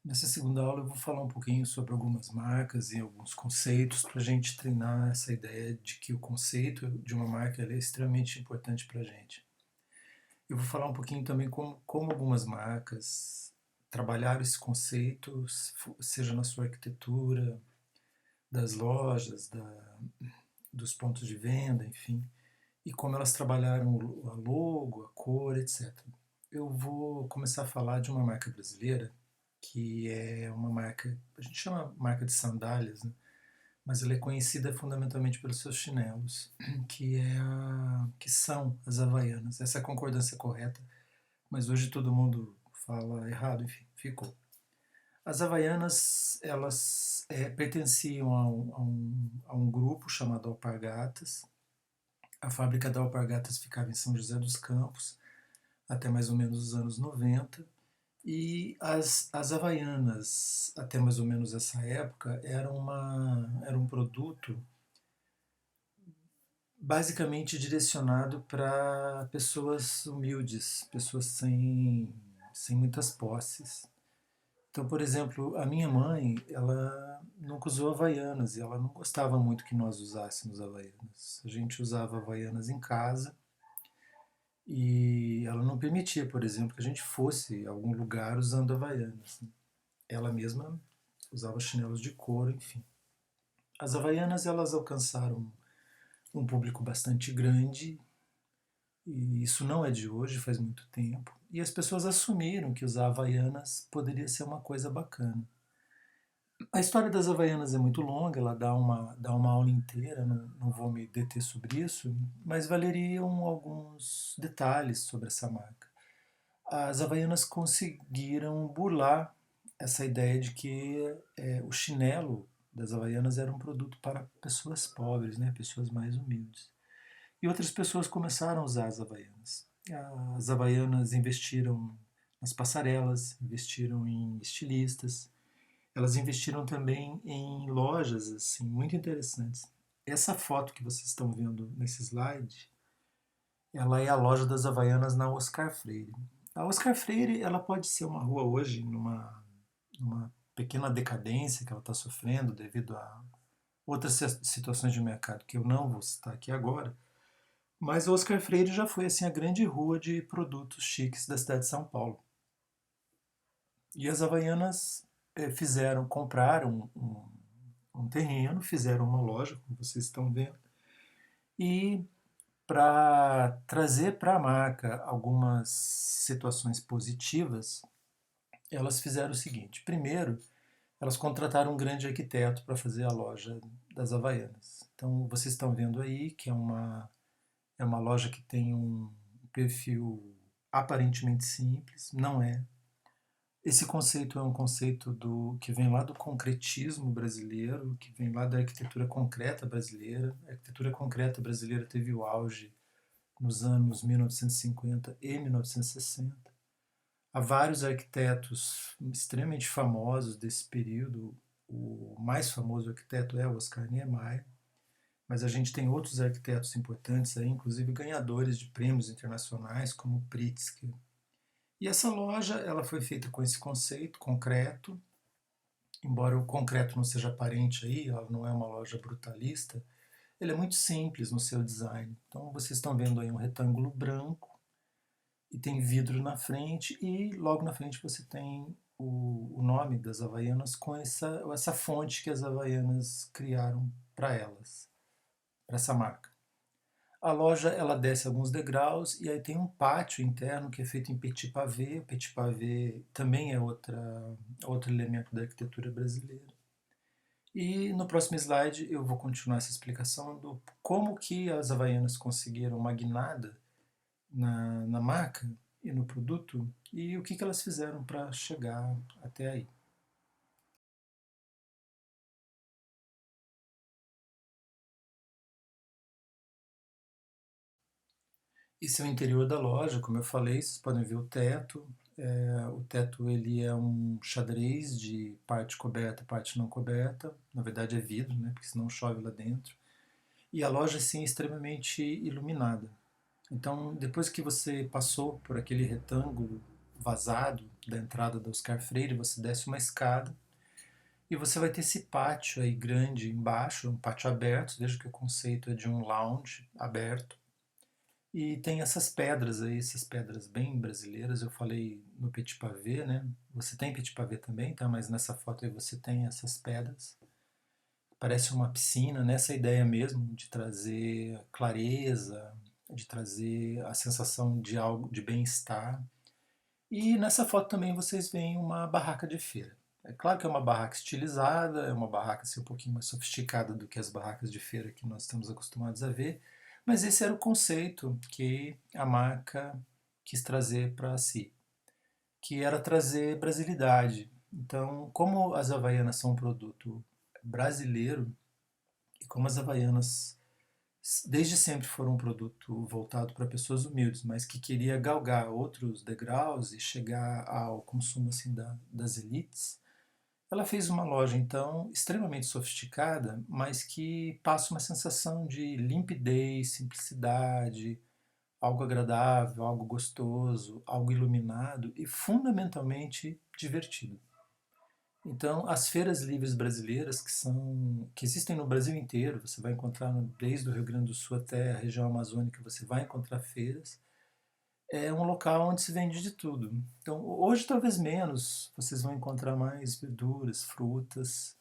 Nessa segunda aula eu vou falar um pouquinho sobre algumas marcas e alguns conceitos para a gente treinar essa ideia de que o conceito de uma marca é extremamente importante para a gente. Eu vou falar um pouquinho também como algumas marcas trabalharam esse conceito, seja na sua arquitetura, das lojas, dos pontos de venda, enfim, e como elas trabalharam a logo, a cor, etc. Eu vou começar a falar de uma marca brasileira que é uma marca, a gente chama marca de sandálias, né? Mas ela é conhecida fundamentalmente pelos seus chinelos, que são as Havaianas. Essa é a concordância correta, mas hoje todo mundo fala errado, enfim, ficou. As Havaianas, elas pertenciam a um grupo chamado Alpargatas. A fábrica da Alpargatas ficava em São José dos Campos, até mais ou menos os anos 90. E as Havaianas, até mais ou menos essa época, era um produto basicamente direcionado para pessoas humildes, pessoas sem muitas posses. Então, por exemplo, a minha mãe, ela nunca usou Havaianas e ela não gostava muito que nós usássemos Havaianas. A gente usava Havaianas em casa e ela não permitia, por exemplo, que a gente fosse a algum lugar usando Havaianas. Ela mesma usava chinelos de couro, enfim. As Havaianas elas alcançaram um público bastante grande, e isso não é de hoje, faz muito tempo. E as pessoas assumiram que usar Havaianas poderia ser uma coisa bacana. A história das Havaianas é muito longa, ela dá uma aula inteira, não vou me deter sobre isso, mas valeriam alguns detalhes sobre essa marca. As Havaianas conseguiram burlar essa ideia de que o chinelo das Havaianas era um produto para pessoas pobres, né, pessoas mais humildes. E outras pessoas começaram a usar as Havaianas. As Havaianas investiram nas passarelas, investiram em estilistas, elas investiram também em lojas assim muito interessantes. Essa foto que vocês estão vendo nesse slide, ela é a loja das Havaianas na Oscar Freire. A Oscar Freire, ela pode ser uma rua hoje numa pequena decadência que ela está sofrendo devido a outras situações de mercado que eu não vou citar aqui agora, mas a Oscar Freire já foi assim a grande rua de produtos chiques da cidade de São Paulo. E as Havaianas compraram um terreno, fizeram uma loja, como vocês estão vendo, e para trazer para a marca algumas situações positivas, elas fizeram o seguinte: primeiro, elas contrataram um grande arquiteto para fazer a loja das Havaianas. Então, vocês estão vendo aí que é uma loja que tem um perfil aparentemente simples, não é. Esse conceito é um conceito que vem lá do concretismo brasileiro, que vem lá da arquitetura concreta brasileira. A arquitetura concreta brasileira teve o auge nos anos 1950 e 1960. Há vários arquitetos extremamente famosos desse período. O mais famoso arquiteto é o Oscar Niemeyer, mas a gente tem outros arquitetos importantes aí, inclusive ganhadores de prêmios internacionais, como Pritzker. E essa loja ela foi feita com esse conceito concreto, embora o concreto não seja aparente aí, ela não é uma loja brutalista, ele é muito simples no seu design. Então vocês estão vendo aí um retângulo branco e tem vidro na frente e logo na frente você tem o nome das Havaianas com essa fonte que as Havaianas criaram para elas, para essa marca. A loja ela desce alguns degraus e aí tem um pátio interno que é feito em petit pavé. O petit pavé também é outro elemento da arquitetura brasileira. E no próximo slide eu vou continuar essa explicação do como que as Havaianas conseguiram uma guinada na marca e no produto e o que elas fizeram para chegar até aí. Esse é o interior da loja, como eu falei, vocês podem ver o teto. O teto ele é um xadrez de parte coberta, parte não coberta. Na verdade é vidro, né? Porque senão chove lá dentro. E a loja sim é extremamente iluminada. Então, depois que você passou por aquele retângulo vazado da entrada da Oscar Freire, você desce uma escada e você vai ter esse pátio aí grande embaixo, um pátio aberto, veja que o conceito é de um lounge aberto. E tem essas pedras aí, essas pedras bem brasileiras, eu falei no Petit Pavé, né? Você tem Petit Pavé também, tá? Mas nessa foto aí você tem essas pedras. Parece uma piscina, nessa ideia mesmo de trazer clareza, de trazer a sensação de algo, de bem-estar. E nessa foto também vocês veem uma barraca de feira. É claro que é uma barraca estilizada, é uma barraca assim, um pouquinho mais sofisticada do que as barracas de feira que nós estamos acostumados a ver, mas esse era o conceito que a marca quis trazer para si, que era trazer brasilidade. Então, como as Havaianas são um produto brasileiro, e como as Havaianas desde sempre foram um produto voltado para pessoas humildes, mas que queria galgar outros degraus e chegar ao consumo assim das elites, ela fez uma loja então extremamente sofisticada, mas que passa uma sensação de limpidez, simplicidade, algo agradável, algo gostoso, algo iluminado e fundamentalmente divertido. Então, as feiras livres brasileiras, que existem no Brasil inteiro, você vai encontrar desde o Rio Grande do Sul até a região amazônica, você vai encontrar feiras. É um local onde se vende de tudo. Então, hoje talvez menos, vocês vão encontrar mais verduras, frutas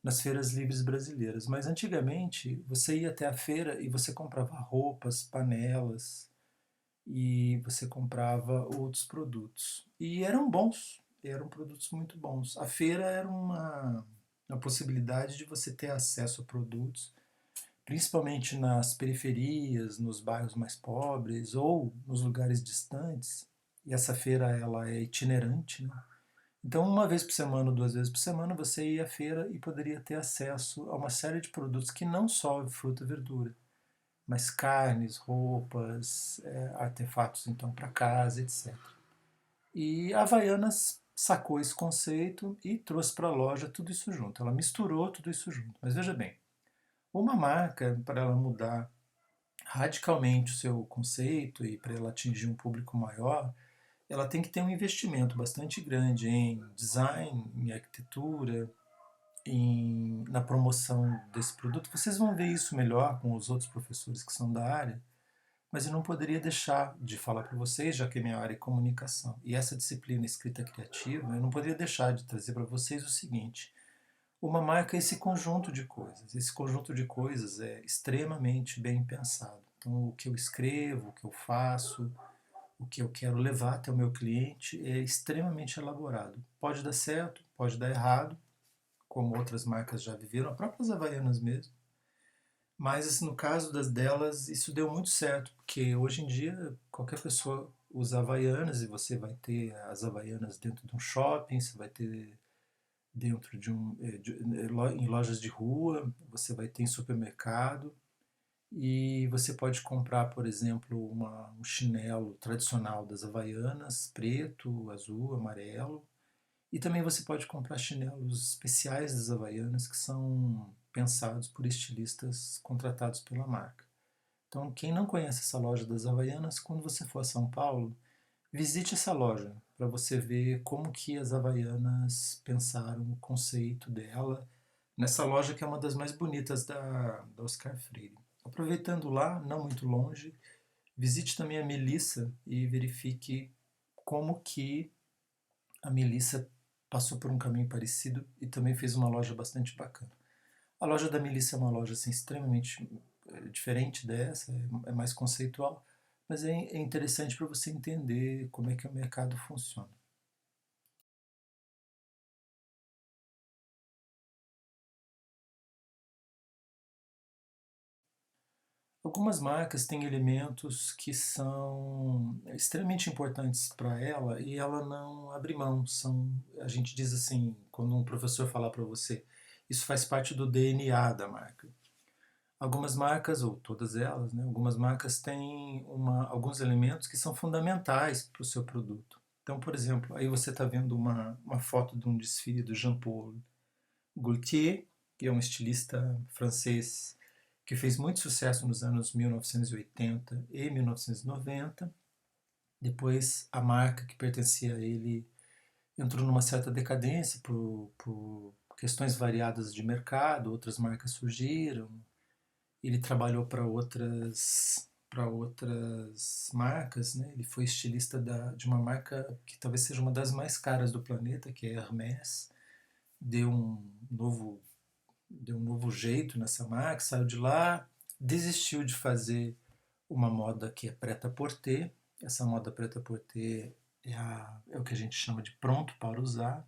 nas feiras livres brasileiras, mas antigamente você ia até a feira e você comprava roupas, panelas, e você comprava outros produtos. E eram produtos muito bons. A feira era uma possibilidade de você ter acesso a produtos, principalmente nas periferias, nos bairros mais pobres ou nos lugares distantes. E essa feira ela é itinerante, né? Então, uma vez por semana, 2 vezes por semana, você ia à feira e poderia ter acesso a uma série de produtos que não só fruta e verdura, mas carnes, roupas, artefatos então para casa, etc. E a Havaianas sacou esse conceito e trouxe para a loja tudo isso junto. Ela misturou tudo isso junto. Mas veja bem, uma marca, para ela mudar radicalmente o seu conceito e para ela atingir um público maior, ela tem que ter um investimento bastante grande em design, em arquitetura, na promoção desse produto. Vocês vão ver isso melhor com os outros professores que são da área, mas eu não poderia deixar de falar para vocês, já que a minha área é comunicação, e essa disciplina escrita criativa, eu não poderia deixar de trazer para vocês o seguinte: uma marca é esse conjunto de coisas. Esse conjunto de coisas é extremamente bem pensado. Então, o que eu escrevo, o que eu faço, o que eu quero levar até o meu cliente é extremamente elaborado. Pode dar certo, pode dar errado, como outras marcas já viveram, as próprias Havaianas mesmo. Mas assim, no caso das delas, isso deu muito certo, porque hoje em dia qualquer pessoa usa Havaianas e você vai ter as Havaianas dentro de um shopping, você vai ter dentro em lojas de rua, você vai ter em supermercado e você pode comprar, por exemplo, um chinelo tradicional das Havaianas, preto, azul, amarelo, e também você pode comprar chinelos especiais das Havaianas que são pensados por estilistas contratados pela marca. Então, quem não conhece essa loja das Havaianas, quando você for a São Paulo, visite essa loja para você ver como que as Havaianas pensaram o conceito dela nessa loja que é uma das mais bonitas da Oscar Freire. Aproveitando lá, não muito longe, visite também a Melissa e verifique como que a Melissa passou por um caminho parecido e também fez uma loja bastante bacana. A loja da Melissa é uma loja assim, extremamente diferente dessa, é mais conceitual, mas é interessante para você entender como é que o mercado funciona. Algumas marcas têm elementos que são extremamente importantes para ela e ela não abre mão. A gente diz assim, quando um professor falar para você, isso faz parte do DNA da marca. Algumas marcas, ou todas elas, né, algumas marcas têm alguns elementos que são fundamentais para o seu produto. Então, por exemplo, aí você está vendo uma foto de um desfile do Jean-Paul Gaultier, que é um estilista francês que fez muito sucesso nos anos 1980 e 1990. Depois a marca que pertencia a ele entrou numa certa decadência por questões variadas de mercado, outras marcas surgiram. Ele trabalhou para outras marcas, né? Ele foi estilista de uma marca que talvez seja uma das mais caras do planeta, que é Hermès. Deu um novo, deu um novo jeito nessa marca, saiu de lá, desistiu de fazer uma moda que é prêt-à-porter. Essa moda prêt-à-porter é o que a gente chama de pronto para usar.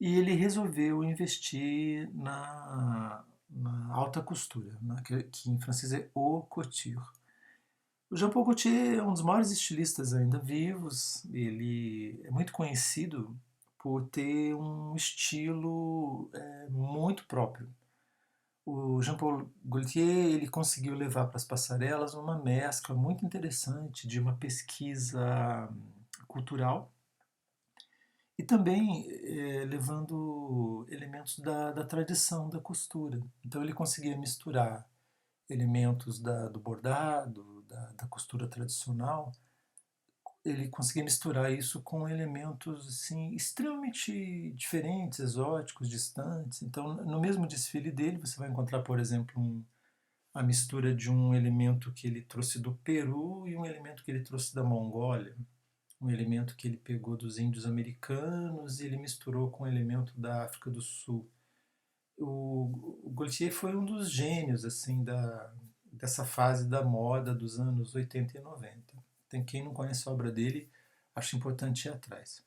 E ele resolveu investir na alta costura, que em francês é haute couture. O Jean Paul Gaultier é um dos maiores estilistas ainda vivos. Ele é muito conhecido por ter um estilo muito próprio. O Jean Paul Gaultier ele conseguiu levar para as passarelas uma mescla muito interessante de uma pesquisa cultural e também levando elementos da tradição da costura. Então ele conseguia misturar elementos do bordado, da costura tradicional. Ele conseguia misturar isso com elementos assim extremamente diferentes, exóticos, distantes. Então, no mesmo desfile dele, você vai encontrar, por exemplo, a mistura de um elemento que ele trouxe do Peru e um elemento que ele trouxe da Mongólia, um elemento que ele pegou dos índios americanos e ele misturou com um elemento da África do Sul. O Gaultier foi um dos gênios assim dessa fase da moda dos anos 80 e 90. Tem quem não conhece a obra dele, acho importante ir atrás.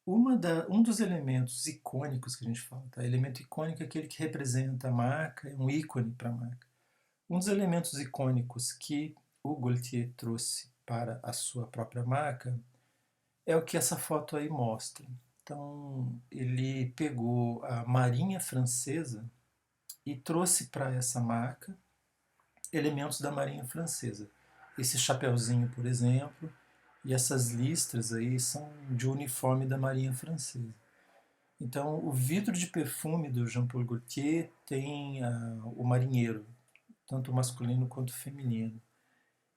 Um dos elementos icônicos que a gente fala, tá? Elemento icônico é aquele que representa a marca, é um ícone para a marca. Um dos elementos icônicos que o Gaultier trouxe para a sua própria marca é o que essa foto aí mostra. Então, ele pegou a Marinha Francesa e trouxe para essa marca elementos da Marinha Francesa. Esse chapeuzinho, por exemplo, e essas listras aí são de uniforme da Marinha Francesa. Então, o vidro de perfume do Jean Paul Gaultier tem o marinheiro, tanto masculino quanto feminino.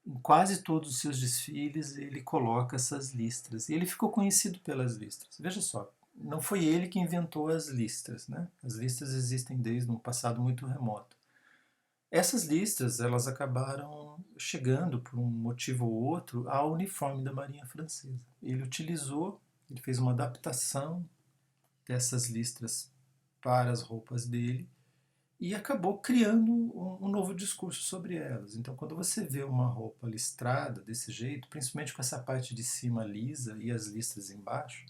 Em quase todos os seus desfiles ele coloca essas listras. E ele ficou conhecido pelas listras. Veja só, não foi ele que inventou as listras, né? As listras existem desde um passado muito remoto. Essas listras elas acabaram chegando, por um motivo ou outro, ao uniforme da Marinha Francesa. Ele fez uma adaptação dessas listras para as roupas dele e acabou criando um novo discurso sobre elas. Então, quando você vê uma roupa listrada desse jeito, principalmente com essa parte de cima lisa e as listras embaixo,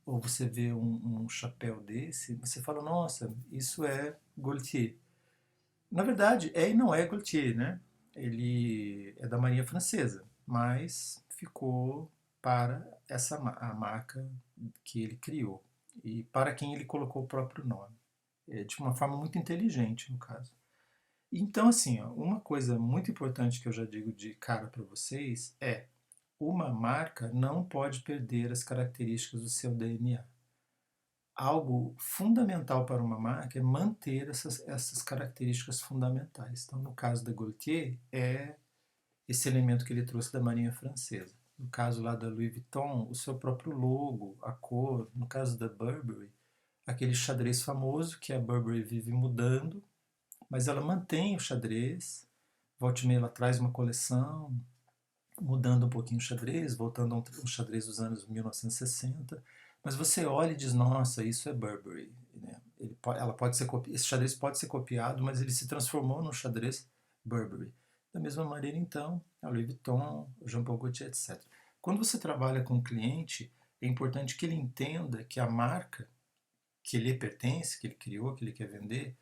ou você vê um chapéu desse, você fala, nossa, isso é Gaultier. Na verdade, é e não é Gaultier, né? Ele é da Marinha Francesa, mas ficou para a marca que ele criou e para quem ele colocou o próprio nome. De uma forma muito inteligente, no caso. Então, assim, ó, uma coisa muito importante que eu já digo de cara para vocês é: uma marca não pode perder as características do seu DNA. Algo fundamental para uma marca é manter essas características fundamentais. Então, no caso da Gaultier, é esse elemento que ele trouxe da Marinha Francesa. No caso lá da Louis Vuitton, o seu próprio logo, a cor. No caso da Burberry, aquele xadrez famoso que a Burberry vive mudando, mas ela mantém o xadrez. Volta e meia ela traz uma coleção, mudando um pouquinho o xadrez, voltando a um xadrez dos anos 1960. Mas você olha e diz, nossa, isso é Burberry. Né? Esse xadrez pode ser copiado, mas ele se transformou num xadrez Burberry. Da mesma maneira, então, a Louis Vuitton, o Jean Paul Gaultier, etc. Quando você trabalha com um cliente, é importante que ele entenda que a marca que lhe pertence, que ele criou, que ele quer vender,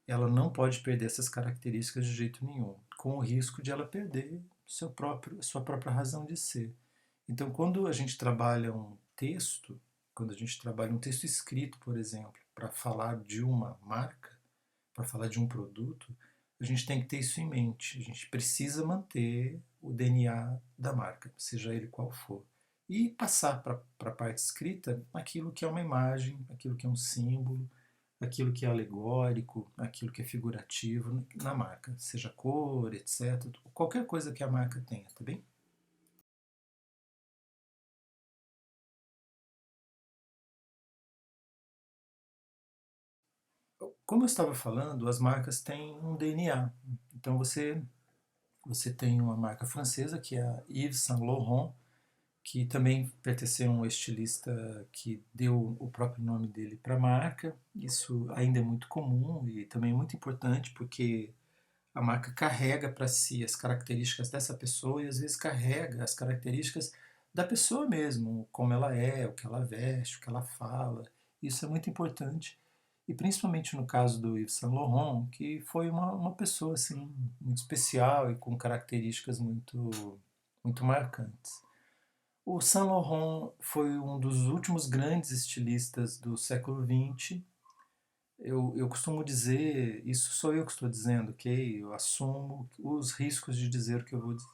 ela não pode perder essas características de jeito nenhum, com o risco de ela perder sua própria razão de ser. Então, quando a gente trabalha um texto, quando a gente trabalha um texto escrito, por exemplo, para falar de uma marca, para falar de um produto, a gente tem que ter isso em mente. A gente precisa manter o DNA da marca, seja ele qual for. E passar para a parte escrita aquilo que é uma imagem, aquilo que é um símbolo, aquilo que é alegórico, aquilo que é figurativo na marca, seja cor, etc. Qualquer coisa que a marca tenha, tá bem? Como eu estava falando, as marcas têm um DNA. Então você tem uma marca francesa, que é a Yves Saint Laurent, que também pertenceu a um estilista que deu o próprio nome dele para a marca. Isso ainda é muito comum e também muito importante, porque a marca carrega para si as características dessa pessoa e às vezes carrega as características da pessoa mesmo, como ela é, o que ela veste, o que ela fala. Isso é muito importante. E principalmente no caso do Yves Saint Laurent, que foi uma pessoa assim, muito especial e com características muito marcantes. O Saint Laurent foi um dos últimos grandes estilistas do século XX. Eu costumo dizer, isso sou eu que estou dizendo, ok? Eu assumo os riscos de dizer o que eu vou dizer.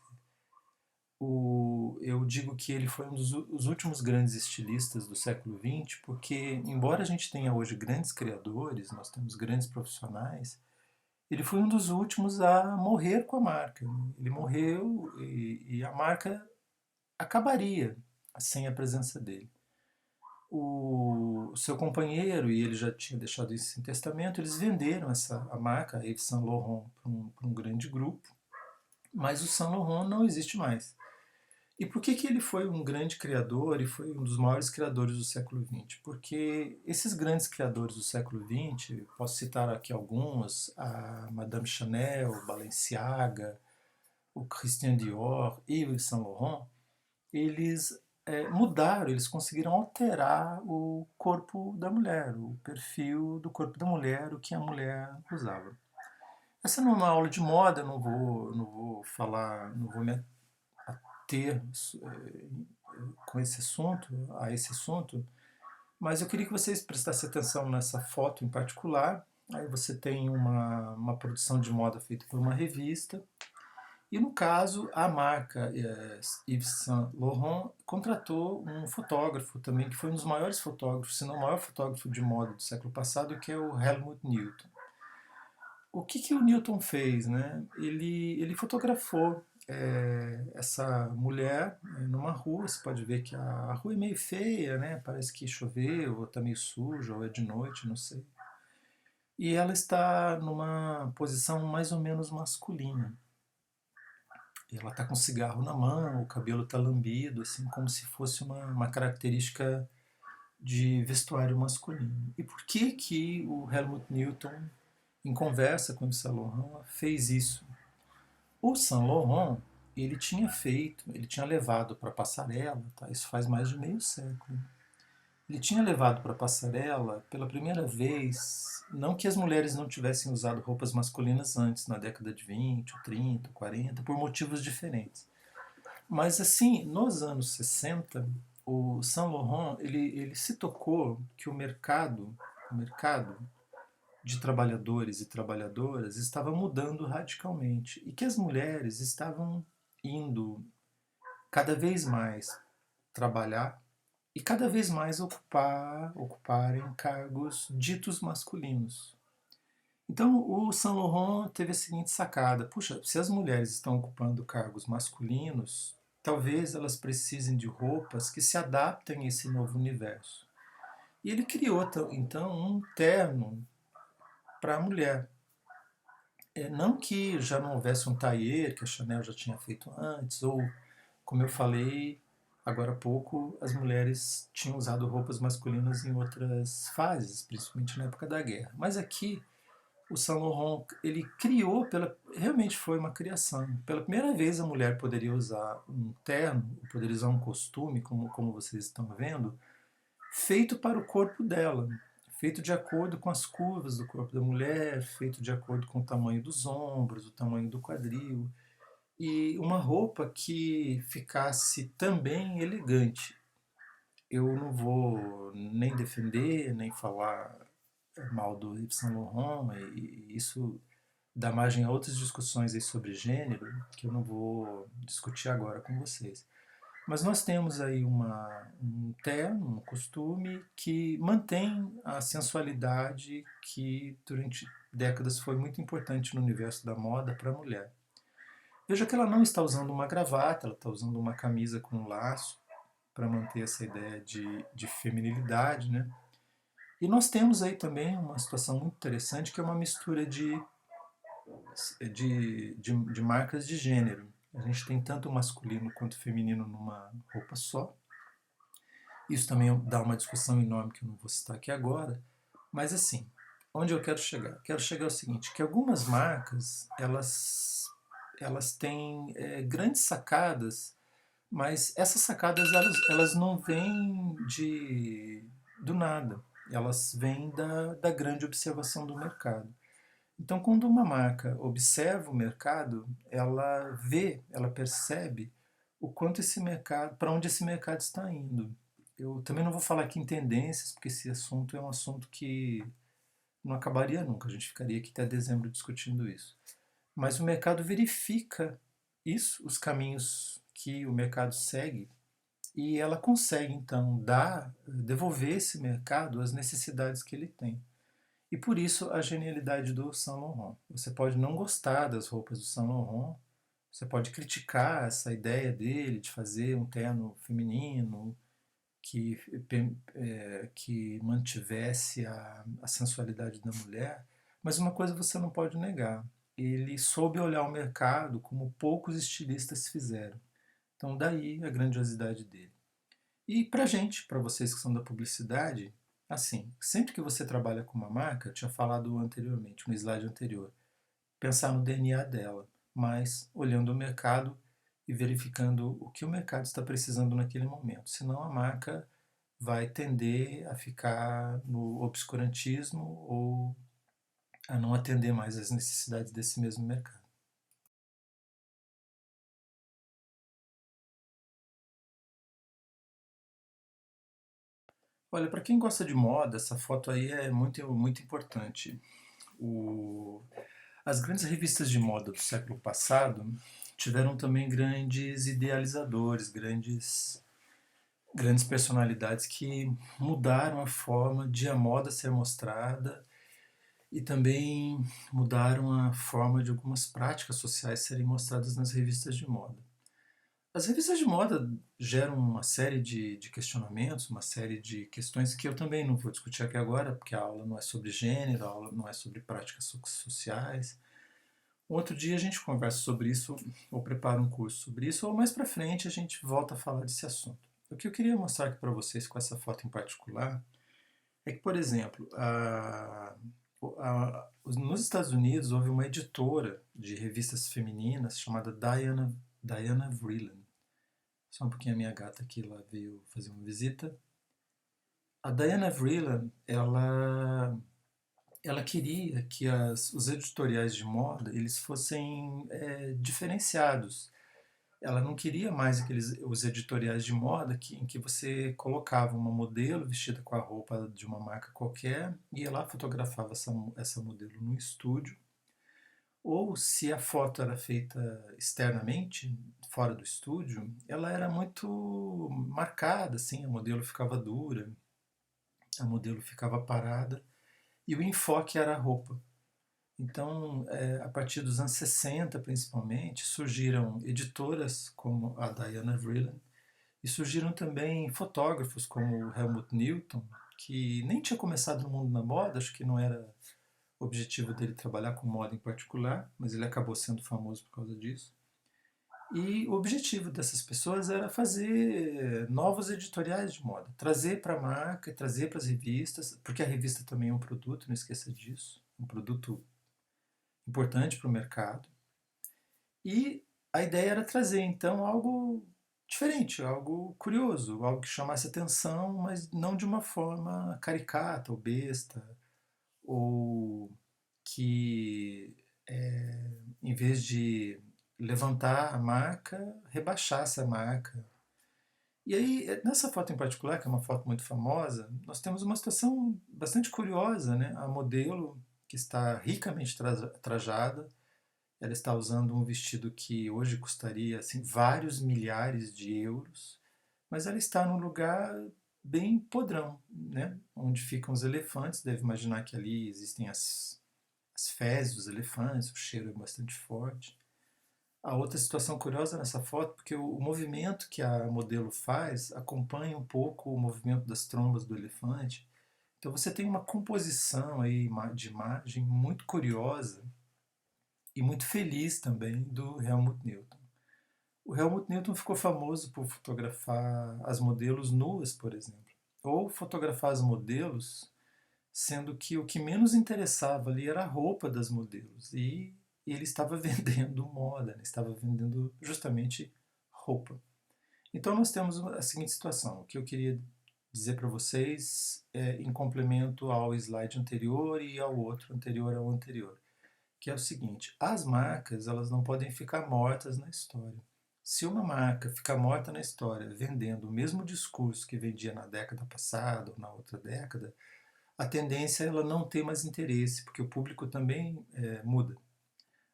Eu digo que ele foi um dos os últimos grandes estilistas do século XX, porque, embora a gente tenha hoje grandes criadores, nós temos grandes profissionais, ele foi um dos últimos a morrer com a marca. Ele morreu e a marca acabaria sem a presença dele. O seu companheiro, e ele já tinha deixado isso em testamento, eles venderam a marca, a Yves Saint Laurent, para um grande grupo, mas o Saint Laurent não existe mais. E por que ele foi um grande criador e foi um dos maiores criadores do século XX? Porque esses grandes criadores do século XX, posso citar aqui alguns, a Madame Chanel, o Balenciaga, o Christian Dior e o Yves Saint Laurent, eles mudaram, eles conseguiram alterar o corpo da mulher, o perfil do corpo da mulher, o que a mulher usava. Essa não é uma aula de moda, não vou falar, não vou me ater com esse assunto, a esse assunto, mas eu queria que vocês prestassem atenção nessa foto em particular. Aí você tem uma produção de moda feita por uma revista. E no caso, a marca Yves Saint Laurent contratou um fotógrafo também, que foi um dos maiores fotógrafos, se não o maior fotógrafo de moda do século passado, que é o Helmut Newton. O que o Newton fez? Né? Ele fotografou essa mulher numa rua. Você pode ver que a rua é meio feia, né? Parece que choveu, ou está meio suja, ou é de noite, não sei. E ela está numa posição mais ou menos masculina. Ela está com um cigarro na mão, o cabelo está lambido, assim como se fosse uma característica de vestuário masculino. E por que o Helmut Newton, em conversa com o Saint Laurent, fez isso? O Saint Laurent, ele tinha levado para a passarela, tá? Isso faz mais de meio século. Ele tinha levado para a passarela, pela primeira vez, não que as mulheres não tivessem usado roupas masculinas antes, na década de 20, 30, 40, por motivos diferentes. Mas assim, nos anos 60, o Saint Laurent ele se tocou que o mercado de trabalhadores e trabalhadoras estava mudando radicalmente e que as mulheres estavam indo cada vez mais trabalhar e cada vez mais ocuparem cargos ditos masculinos. Então o Saint Laurent teve a seguinte sacada: puxa, se as mulheres estão ocupando cargos masculinos, talvez elas precisem de roupas que se adaptem a esse novo universo. E ele criou então um terno para a mulher. Não que já não houvesse um tailleur, que a Chanel já tinha feito antes, ou, como eu falei agora há pouco, as mulheres tinham usado roupas masculinas em outras fases, principalmente na época da guerra. Mas aqui o Saint Laurent ele criou, realmente foi uma criação. Pela primeira vez a mulher poderia usar um terno, poderia usar um costume, como vocês estão vendo, feito para o corpo dela, feito de acordo com as curvas do corpo da mulher, feito de acordo com o tamanho dos ombros, o tamanho do quadril, e uma roupa que ficasse também elegante. Eu não vou nem defender, nem falar mal do Yves Saint Laurent, e isso dá margem a outras discussões aí sobre gênero, que eu não vou discutir agora com vocês. Mas nós temos aí um terno, um costume que mantém a sensualidade que durante décadas foi muito importante no universo da moda para a mulher. Veja que ela não está usando uma gravata, ela está usando uma camisa com um laço para manter essa ideia de feminilidade, né? E nós temos aí também uma situação muito interessante que é uma mistura de marcas de gênero. A gente tem tanto o masculino quanto o feminino numa roupa só. Isso também dá uma discussão enorme que eu não vou citar aqui agora. Mas assim, onde eu quero chegar? Quero chegar ao seguinte, que algumas marcas, elas têm grandes sacadas, mas essas sacadas elas não vêm do nada. Elas vêm da grande observação do mercado. Então, quando uma marca observa o mercado, ela vê, ela percebe o quanto esse mercado, para onde esse mercado está indo. Eu também não vou falar aqui em tendências, porque esse assunto é um assunto que não acabaria nunca, a gente ficaria aqui até dezembro discutindo isso. Mas o mercado verifica isso, os caminhos que o mercado segue, e ela consegue então devolver esse mercado as necessidades que ele tem. E por isso a genialidade do Saint Laurent. Você pode não gostar das roupas do Saint Laurent, você pode criticar essa ideia dele de fazer um terno feminino que, que mantivesse a sensualidade da mulher, mas uma coisa você não pode negar. Ele soube olhar o mercado como poucos estilistas fizeram. Então daí a grandiosidade dele. E para gente, para vocês que são da publicidade, assim, sempre que você trabalha com uma marca, eu tinha falado anteriormente, no slide anterior, pensar no DNA dela, mas olhando o mercado e verificando o que o mercado está precisando naquele momento. Senão a marca vai tender a ficar no obscurantismo ou a não atender mais às necessidades desse mesmo mercado. Olha, para quem gosta de moda, essa foto aí é muito, muito importante. O, As grandes revistas de moda do século passado tiveram também grandes idealizadores, grandes personalidades que mudaram a forma de a moda ser mostrada e também mudaram a forma de algumas práticas sociais serem mostradas nas revistas de moda. As revistas de moda geram uma série de questionamentos, uma série de questões que eu também não vou discutir aqui agora, porque a aula não é sobre gênero, a aula não é sobre práticas sociais. Outro dia a gente conversa sobre isso, ou prepara um curso sobre isso, ou mais para frente a gente volta a falar desse assunto. O que eu queria mostrar aqui para vocês com essa foto em particular é que, por exemplo, nos Estados Unidos houve uma editora de revistas femininas chamada Diana Vreeland. Só um pouquinho a minha gata aqui, ela veio fazer uma visita. A Diana Vreeland, ela queria que os editoriais de moda eles fossem diferenciados. Ela não queria mais os editoriais de moda em que você colocava uma modelo vestida com a roupa de uma marca qualquer e ela fotografava essa modelo no estúdio. Ou se a foto era feita externamente, fora do estúdio, ela era muito marcada, assim, a modelo ficava dura, a modelo ficava parada e o enfoque era a roupa. Então, a partir dos anos 60, principalmente, surgiram editoras como a Diana Vreeland e surgiram também fotógrafos como o Helmut Newton, que nem tinha começado no mundo da moda, acho que não era o objetivo dele trabalhar com moda em particular, mas ele acabou sendo famoso por causa disso. E o objetivo dessas pessoas era fazer novos editoriais de moda, trazer para a marca, trazer para as revistas, porque a revista também é um produto, não esqueça disso, um produto importante para o mercado. E a ideia era trazer então algo diferente, algo curioso, algo que chamasse atenção, mas não de uma forma caricata ou besta, ou que em vez de levantar a marca, rebaixasse a marca. E aí, nessa foto em particular, que é uma foto muito famosa, nós temos uma situação bastante curiosa, né? A modelo, que está ricamente trajada, ela está usando um vestido que hoje custaria assim, vários milhares de euros, mas ela está num lugar bem podrão, né? Onde ficam os elefantes. Deve imaginar que ali existem as fezes dos elefantes, o cheiro é bastante forte. A outra situação curiosa nessa foto, porque o movimento que a modelo faz acompanha um pouco o movimento das trombas do elefante. Então você tem uma composição aí de imagem muito curiosa e muito feliz também do Helmut Newton. O Helmut Newton ficou famoso por fotografar as modelos nuas, por exemplo, ou fotografar as modelos, sendo que o que menos interessava ali era a roupa das modelos. E ele estava vendendo moda, né? Estava vendendo justamente roupa. Então nós temos a seguinte situação. O que eu queria dizer para vocês, em complemento ao slide anterior e ao outro anterior ao anterior, que é o seguinte: as marcas elas não podem ficar mortas na história. Se uma marca ficar morta na história vendendo o mesmo discurso que vendia na década passada ou na outra década, a tendência é ela não ter mais interesse, porque o público também muda.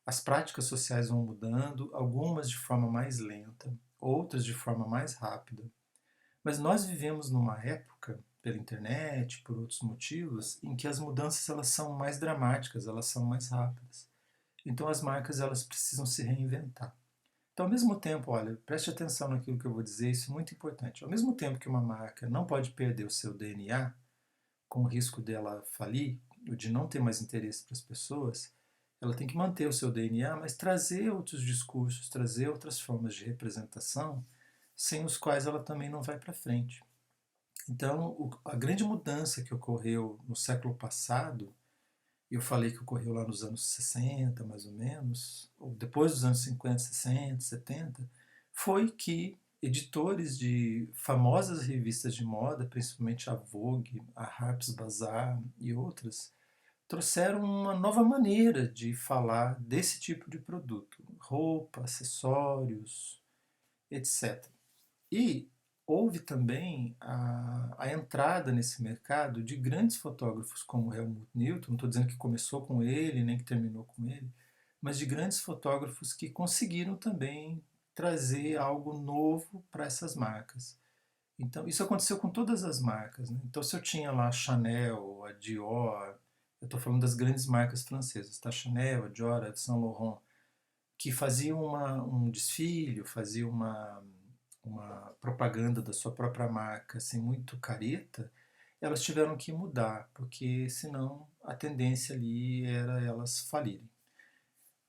As práticas sociais vão mudando, algumas de forma mais lenta, outras de forma mais rápida. Mas nós vivemos numa época, pela internet, por outros motivos, em que as mudanças elas são mais dramáticas, elas são mais rápidas. Então as marcas elas precisam se reinventar. Então, ao mesmo tempo, olha, preste atenção naquilo que eu vou dizer, isso é muito importante. Ao mesmo tempo que uma marca não pode perder o seu DNA, com o risco dela falir, ou de não ter mais interesse para as pessoas, ela tem que manter o seu DNA, mas trazer outros discursos, trazer outras formas de representação, sem os quais ela também não vai para frente. Então, a grande mudança que ocorreu no século passado, eu falei que ocorreu lá nos anos 60, mais ou menos, ou depois dos anos 50, 60, 70, foi que editores de famosas revistas de moda, principalmente a Vogue, a Harper's Bazaar e outras, trouxeram uma nova maneira de falar desse tipo de produto, roupa, acessórios, etc. E houve também a entrada nesse mercado de grandes fotógrafos como Helmut Newton, não estou dizendo que começou com ele, nem que terminou com ele, mas de grandes fotógrafos que conseguiram também trazer algo novo para essas marcas. Então, isso aconteceu com todas as marcas. Né? Então, se eu tinha lá a Chanel, a Dior, eu estou falando das grandes marcas francesas, tá? Chanel, a Dior, a Saint Laurent, que faziam um desfile, faziam uma propaganda da sua própria marca assim, muito careta, elas tiveram que mudar, porque senão a tendência ali era elas falirem.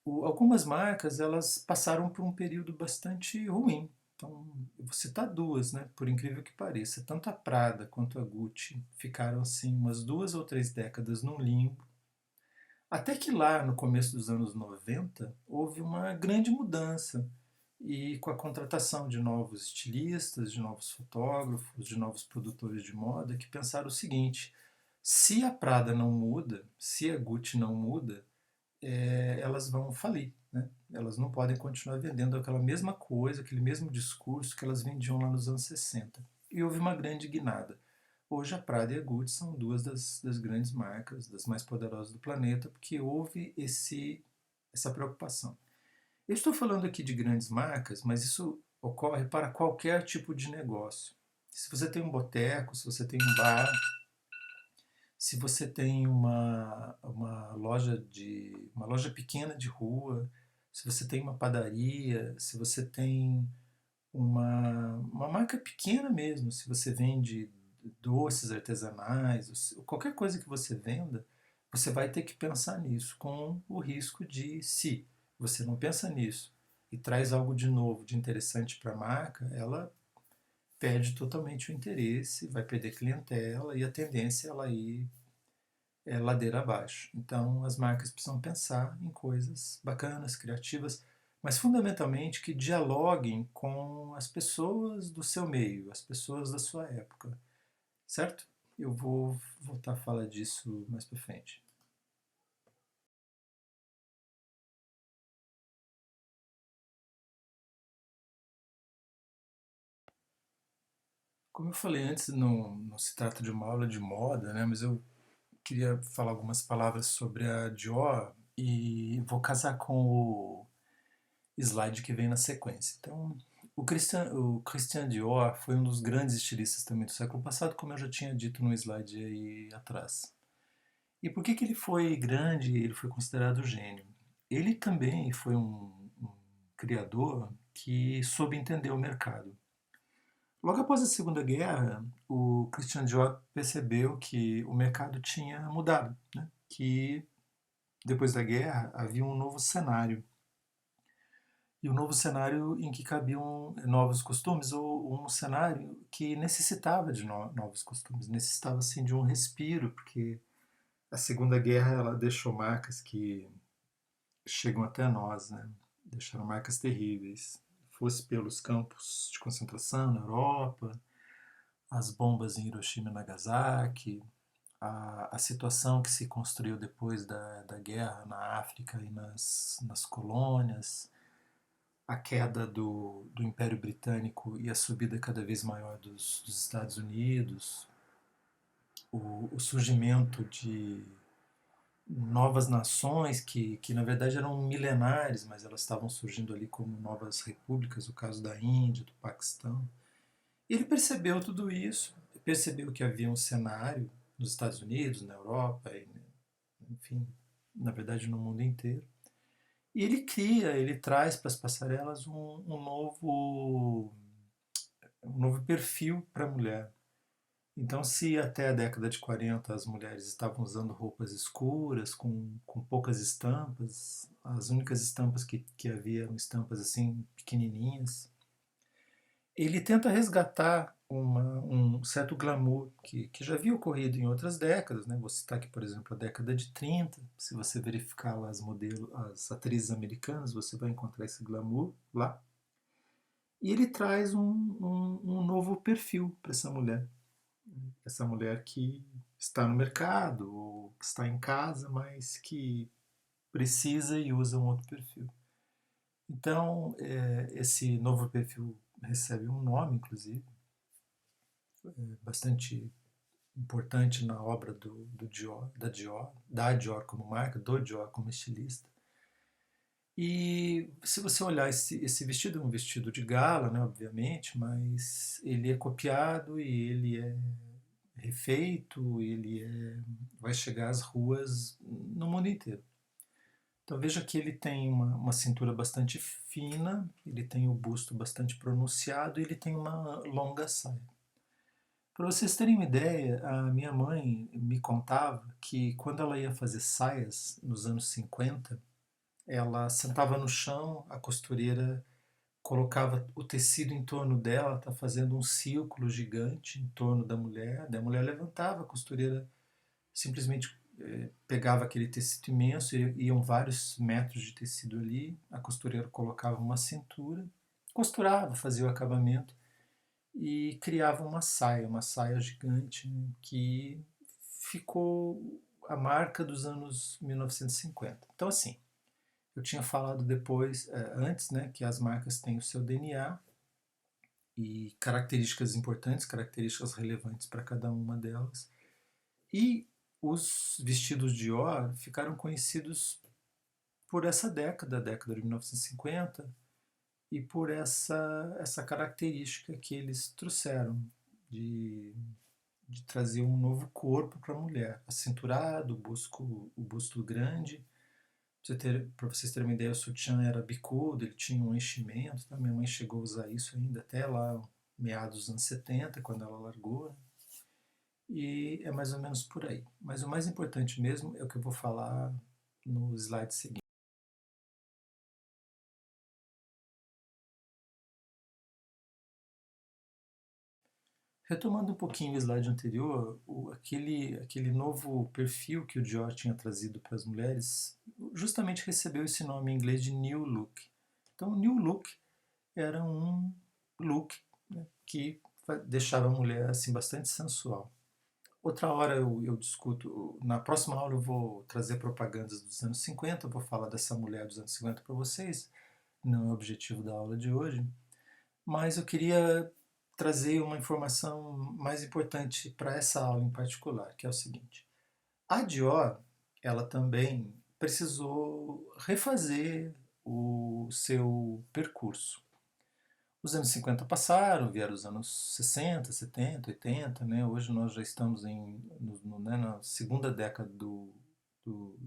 Algumas marcas elas passaram por um período bastante ruim. Então, eu vou citar duas, né? Por incrível que pareça. Tanto a Prada quanto a Gucci ficaram assim umas 2 ou 3 décadas num limbo. Até que lá, no começo dos anos 90, houve uma grande mudança. E com a contratação de novos estilistas, de novos fotógrafos, de novos produtores de moda, que pensaram o seguinte: se a Prada não muda, se a Gucci não muda, elas vão falir. Né? Elas não podem continuar vendendo aquela mesma coisa, aquele mesmo discurso que elas vendiam lá nos anos 60. E houve uma grande guinada. Hoje a Prada e a Gucci são duas das grandes marcas, das mais poderosas do planeta, porque houve essa preocupação. Eu estou falando aqui de grandes marcas, mas isso ocorre para qualquer tipo de negócio. Se você tem um boteco, se você tem um bar, se você tem uma loja pequena de rua, se você tem uma padaria, se você tem uma marca pequena mesmo, se você vende doces artesanais, qualquer coisa que você venda, você vai ter que pensar nisso, com o risco de, se você não pensa nisso e traz algo de novo, de interessante para a marca, ela perde totalmente o interesse, vai perder clientela e a tendência é ela ir ladeira abaixo. Então, as marcas precisam pensar em coisas bacanas, criativas, mas fundamentalmente que dialoguem com as pessoas do seu meio, as pessoas da sua época, certo? Eu vou voltar a falar disso mais para frente. Como eu falei antes, não se trata de uma aula de moda, né? Mas eu queria falar algumas palavras sobre a Dior e vou casar com o slide que vem na sequência. Então, o Christian Dior foi um dos grandes estilistas também do século passado, como eu já tinha dito no slide aí atrás. E por que que ele foi grande e ele foi considerado gênio? Ele também foi um criador que soube entender o mercado. Logo após a Segunda Guerra, o Christian Dior percebeu que o mercado tinha mudado, né? Que depois da guerra havia um novo cenário. E um novo cenário em que cabiam novos costumes, ou um cenário que necessitava de novos costumes, necessitava assim de um respiro, porque a Segunda Guerra ela deixou marcas que chegam até nós, né? Deixaram marcas terríveis. Fosse pelos campos de concentração na Europa, as bombas em Hiroshima e Nagasaki, a situação que se construiu depois da guerra na África e nas colônias, a queda do Império Britânico e a subida cada vez maior dos Estados Unidos, o surgimento de novas nações que na verdade eram milenares, mas elas estavam surgindo ali como novas repúblicas, o caso da Índia, do Paquistão. Ele percebeu tudo isso, percebeu que havia um cenário nos Estados Unidos, na Europa, enfim, na verdade no mundo inteiro. E ele traz para as passarelas um novo perfil para a mulher. Então, se até a década de 40 as mulheres estavam usando roupas escuras, com poucas estampas, as únicas estampas que havia eram estampas assim pequenininhas, ele tenta resgatar um certo glamour que já havia ocorrido em outras décadas. Né? Vou citar aqui, por exemplo, a década de 30. Se você verificar lá as atrizes americanas, você vai encontrar esse glamour lá. E ele traz um novo perfil para essa mulher. Essa mulher que está no mercado, ou que está em casa, mas que precisa e usa um outro perfil. Então, esse novo perfil recebe um nome, inclusive, bastante importante na obra do Dior, da Dior como marca, do Dior como estilista. E se você olhar esse vestido, é um vestido de gala, né, obviamente, mas ele é copiado e ele é refeito, vai chegar às ruas no mundo inteiro. Então veja que ele tem uma cintura bastante fina, ele tem o busto bastante pronunciado e ele tem uma longa saia. Para vocês terem uma ideia, a minha mãe me contava que quando ela ia fazer saias nos anos 50, ela sentava no chão, a costureira colocava o tecido em torno dela, tá fazendo um círculo gigante em torno da mulher levantava, a costureira simplesmente pegava aquele tecido imenso, iam vários metros de tecido ali, a costureira colocava uma cintura, costurava, fazia o acabamento e criava uma saia gigante que ficou a marca dos anos 1950. Então assim, eu tinha falado depois, antes, né, que as marcas têm o seu DNA e características importantes, características relevantes para cada uma delas. E os vestidos Dior ficaram conhecidos por essa década, a década de 1950, e por essa característica que eles trouxeram de, de trazer um novo corpo para a mulher. Acinturado, o busto grande. Para vocês terem uma ideia, o sutiã era bicudo, ele tinha um enchimento. Tá? Minha mãe chegou a usar isso ainda até lá, meados dos anos 70, quando ela largou. Né? E é mais ou menos por aí. Mas o mais importante mesmo é o que eu vou falar no slide seguinte. Retomando um pouquinho o slide anterior, aquele novo perfil que o Dior tinha trazido para as mulheres justamente recebeu esse nome em inglês de New Look. Então, o New Look era um look, né, que deixava a mulher assim, bastante sensual. Outra hora eu discuto, na próxima aula eu vou trazer propagandas dos anos 50, eu vou falar dessa mulher dos anos 50 para vocês, não é o objetivo da aula de hoje, mas eu queria trazer uma informação mais importante para essa aula em particular, que é o seguinte. A Dior, ela também precisou refazer o seu percurso. Os anos 50 passaram, vieram os anos 60, 70, 80, né? Hoje nós já estamos né, na segunda década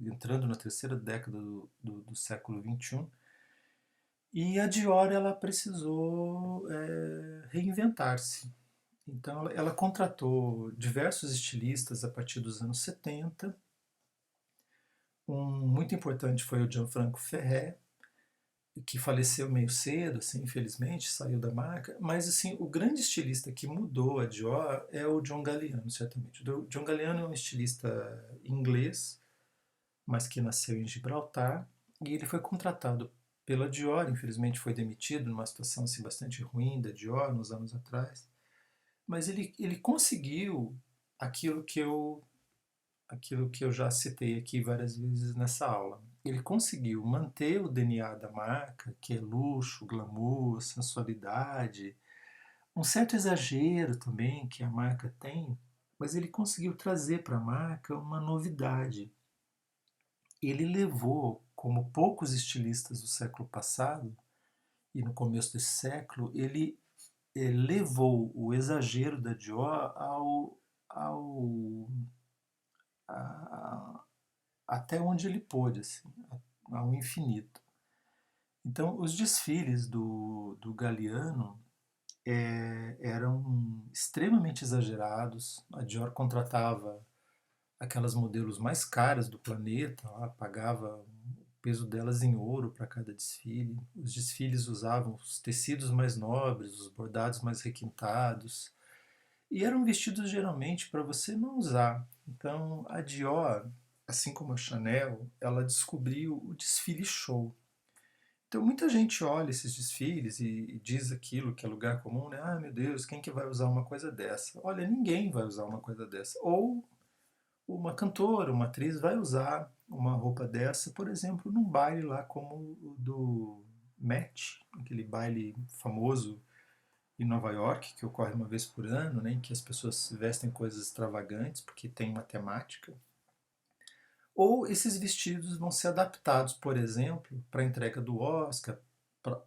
entrando na terceira década do século XXI. E a Dior ela precisou reinventar-se. Então ela contratou diversos estilistas a partir dos anos 70. Um muito importante foi o Gianfranco Ferré, que faleceu meio cedo, assim, infelizmente, saiu da marca. Mas assim, o grande estilista que mudou a Dior é o John Galliano, certamente. O John Galliano é um estilista inglês, mas que nasceu em Gibraltar, e ele foi contratado pela Dior, infelizmente foi demitido numa situação assim, bastante ruim da Dior, uns anos atrás, mas ele conseguiu aquilo que eu aquilo que eu já citei aqui várias vezes nessa aula. Ele conseguiu manter o DNA da marca, que é luxo, glamour, sensualidade, um certo exagero também que a marca tem, mas ele conseguiu trazer para a marca uma novidade. Ele levou, como poucos estilistas do século passado e no começo desse século, ele levou o exagero da Dior ao, a, até onde ele pôde, assim, ao infinito. Então, os desfiles do Galliano eram extremamente exagerados. A Dior contratava aquelas modelos mais caras do planeta, lá, pagava o peso delas em ouro para cada desfile. Os desfiles usavam os tecidos mais nobres, os bordados mais requintados. E eram vestidos geralmente para você não usar. Então a Dior, assim como a Chanel, ela descobriu o desfile show. Então muita gente olha esses desfiles e diz aquilo que é lugar comum, né? Ah, meu Deus, quem que vai usar uma coisa dessa? Olha, ninguém vai usar uma coisa dessa. Ou uma cantora, uma atriz vai usar uma roupa dessa, por exemplo, num baile lá como o do Met, aquele baile famoso em Nova York, que ocorre uma vez por ano, né, em que as pessoas vestem coisas extravagantes porque tem uma temática. Ou esses vestidos vão ser adaptados, por exemplo, para a entrega do Oscar,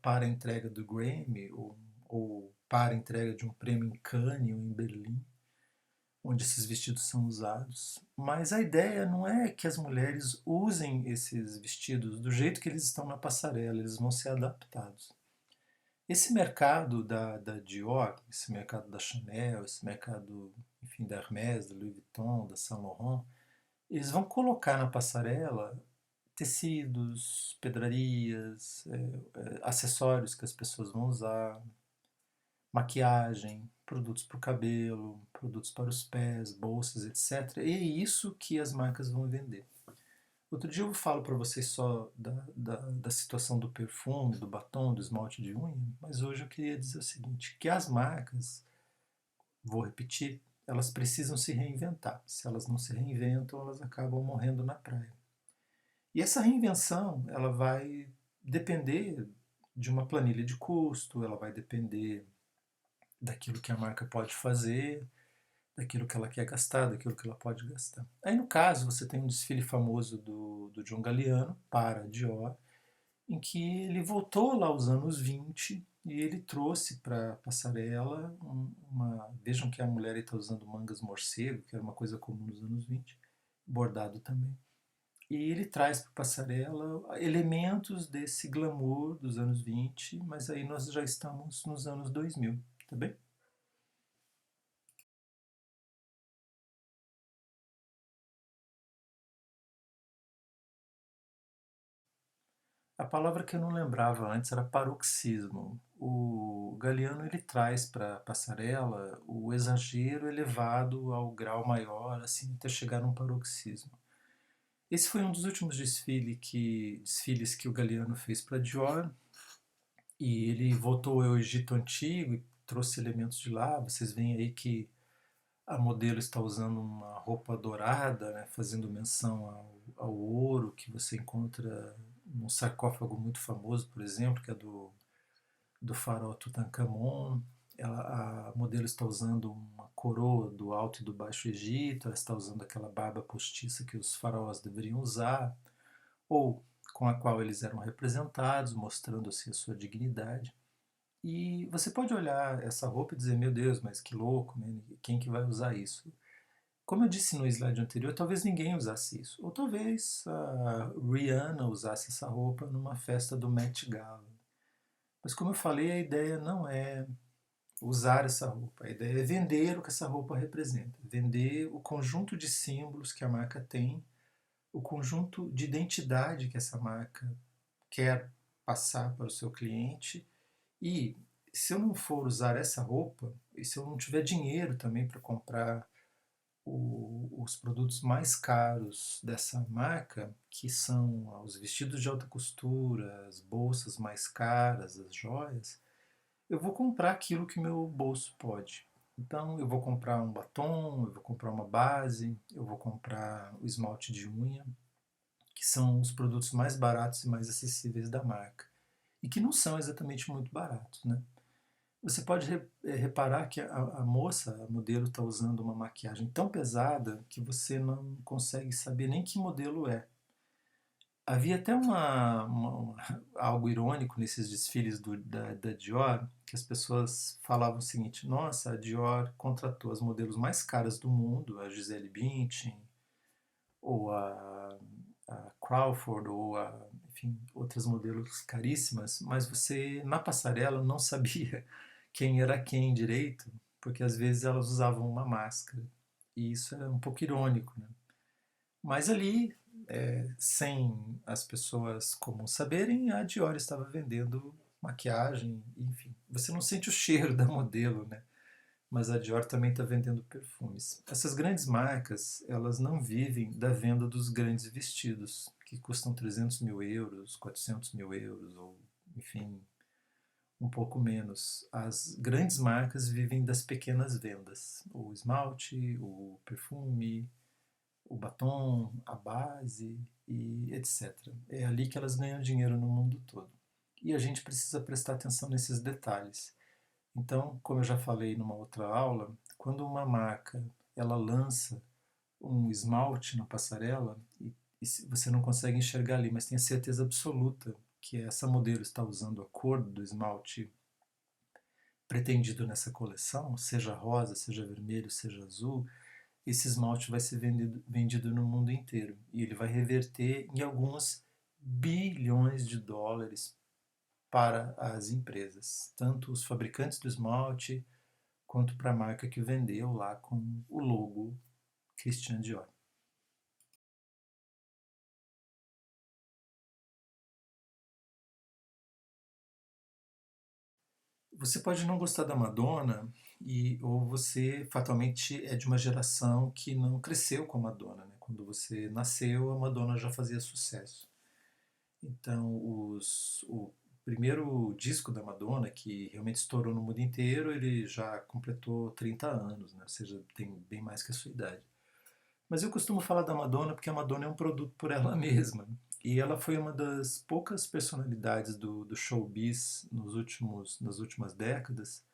para a entrega do Grammy, ou para a entrega de um prêmio em Cannes ou em Berlim, onde esses vestidos são usados. Mas a ideia não é que as mulheres usem esses vestidos do jeito que eles estão na passarela, eles vão ser adaptados. Esse mercado da Dior, esse mercado da Chanel, esse mercado, enfim, da Hermès, da Louis Vuitton, da Saint Laurent, eles vão colocar na passarela tecidos, pedrarias, acessórios que as pessoas vão usar, maquiagem, produtos para o cabelo, produtos para os pés, bolsas, etc. E é isso que as marcas vão vender. Outro dia eu falo para vocês só da situação do perfume, do batom, do esmalte de unha, mas hoje eu queria dizer o seguinte, que as marcas, vou repetir, elas precisam se reinventar. Se elas não se reinventam, elas acabam morrendo na praia. E essa reinvenção, ela vai depender de uma planilha de custo, ela vai depender daquilo que a marca pode fazer, daquilo que ela quer gastar, daquilo que ela pode gastar. Aí no caso, você tem um desfile famoso do John Galliano para a Dior, em que ele voltou lá aos anos 20 e ele trouxe para a passarela uma. Vejam que a mulher está usando mangas morcego, que era uma coisa comum nos anos 20, bordado também. E ele traz para a passarela elementos desse glamour dos anos 20, mas aí nós já estamos nos anos 2000, tá bem? A palavra que eu não lembrava antes era paroxismo. O Galeano ele traz para a passarela o exagero elevado ao grau maior, assim, até chegar num paroxismo. Esse foi um dos últimos desfiles que o Galeano fez para Dior, e ele voltou ao Egito Antigo e trouxe elementos de lá. Vocês veem aí que a modelo está usando uma roupa dourada, né, fazendo menção ao ouro que você encontra num sarcófago muito famoso, por exemplo, que é do faraó Tutankhamon. A modelo está usando uma coroa do Alto e do Baixo Egito, ela está usando aquela barba postiça que os faraós deveriam usar, ou com a qual eles eram representados, mostrando assim a sua dignidade. E você pode olhar essa roupa e dizer, meu Deus, mas que louco, né? Quem que vai usar isso? Como eu disse no slide anterior, talvez ninguém usasse isso. Ou talvez a Rihanna usasse essa roupa numa festa do Met Gala. Mas como eu falei, a ideia não é usar essa roupa, a ideia é vender o que essa roupa representa, vender o conjunto de símbolos que a marca tem, o conjunto de identidade que essa marca quer passar para o seu cliente. E se eu não for usar essa roupa, e se eu não tiver dinheiro também para comprar os produtos mais caros dessa marca, que são os vestidos de alta costura, as bolsas mais caras, as joias, eu vou comprar aquilo que meu bolso pode. Então eu vou comprar um batom, eu vou comprar uma base, eu vou comprar o esmalte de unha, que são os produtos mais baratos e mais acessíveis da marca. E que não são exatamente muito baratos, né? Você pode reparar que a moça, a modelo, está usando uma maquiagem tão pesada que você não consegue saber nem que modelo é. Havia até algo irônico nesses desfiles da Dior, que as pessoas falavam o seguinte: nossa, a Dior contratou as modelos mais caras do mundo, a Gisele Bündchen, ou a Crawford, ou enfim, outras modelos caríssimas, mas você, na passarela, não sabia quem era quem direito, porque às vezes elas usavam uma máscara. E isso é um pouco irônico, né? Mas ali, sem as pessoas comuns saberem, a Dior estava vendendo maquiagem, enfim. Você não sente o cheiro da modelo, né? Mas a Dior também está vendendo perfumes. Essas grandes marcas, elas não vivem da venda dos grandes vestidos, que custam 300 mil euros, 400 mil euros, ou enfim, um pouco menos. As grandes marcas vivem das pequenas vendas. O esmalte, o perfume, o batom, a base e etc. É ali que elas ganham dinheiro no mundo todo. E a gente precisa prestar atenção nesses detalhes. Então, como eu já falei numa outra aula, quando uma marca ela lança um esmalte na passarela e você não consegue enxergar ali, mas tem a certeza absoluta que essa modelo está usando a cor do esmalte pretendido nessa coleção, seja rosa, seja vermelho, seja azul, esse esmalte vai ser vendido no mundo inteiro e ele vai reverter em alguns bilhões de dólares para as empresas, tanto os fabricantes do esmalte quanto para a marca que vendeu lá com o logo Christian Dior. Você pode não gostar da Madonna ou você fatalmente é de uma geração que não cresceu com a Madonna, né? Quando você nasceu, a Madonna já fazia sucesso. Então, o primeiro disco da Madonna, que realmente estourou no mundo inteiro, ele já completou 30 anos, né? Ou seja, tem bem mais que a sua idade. Mas eu costumo falar da Madonna porque a Madonna é um produto por ela mesma. E ela foi uma das poucas personalidades do showbiz nas últimas décadas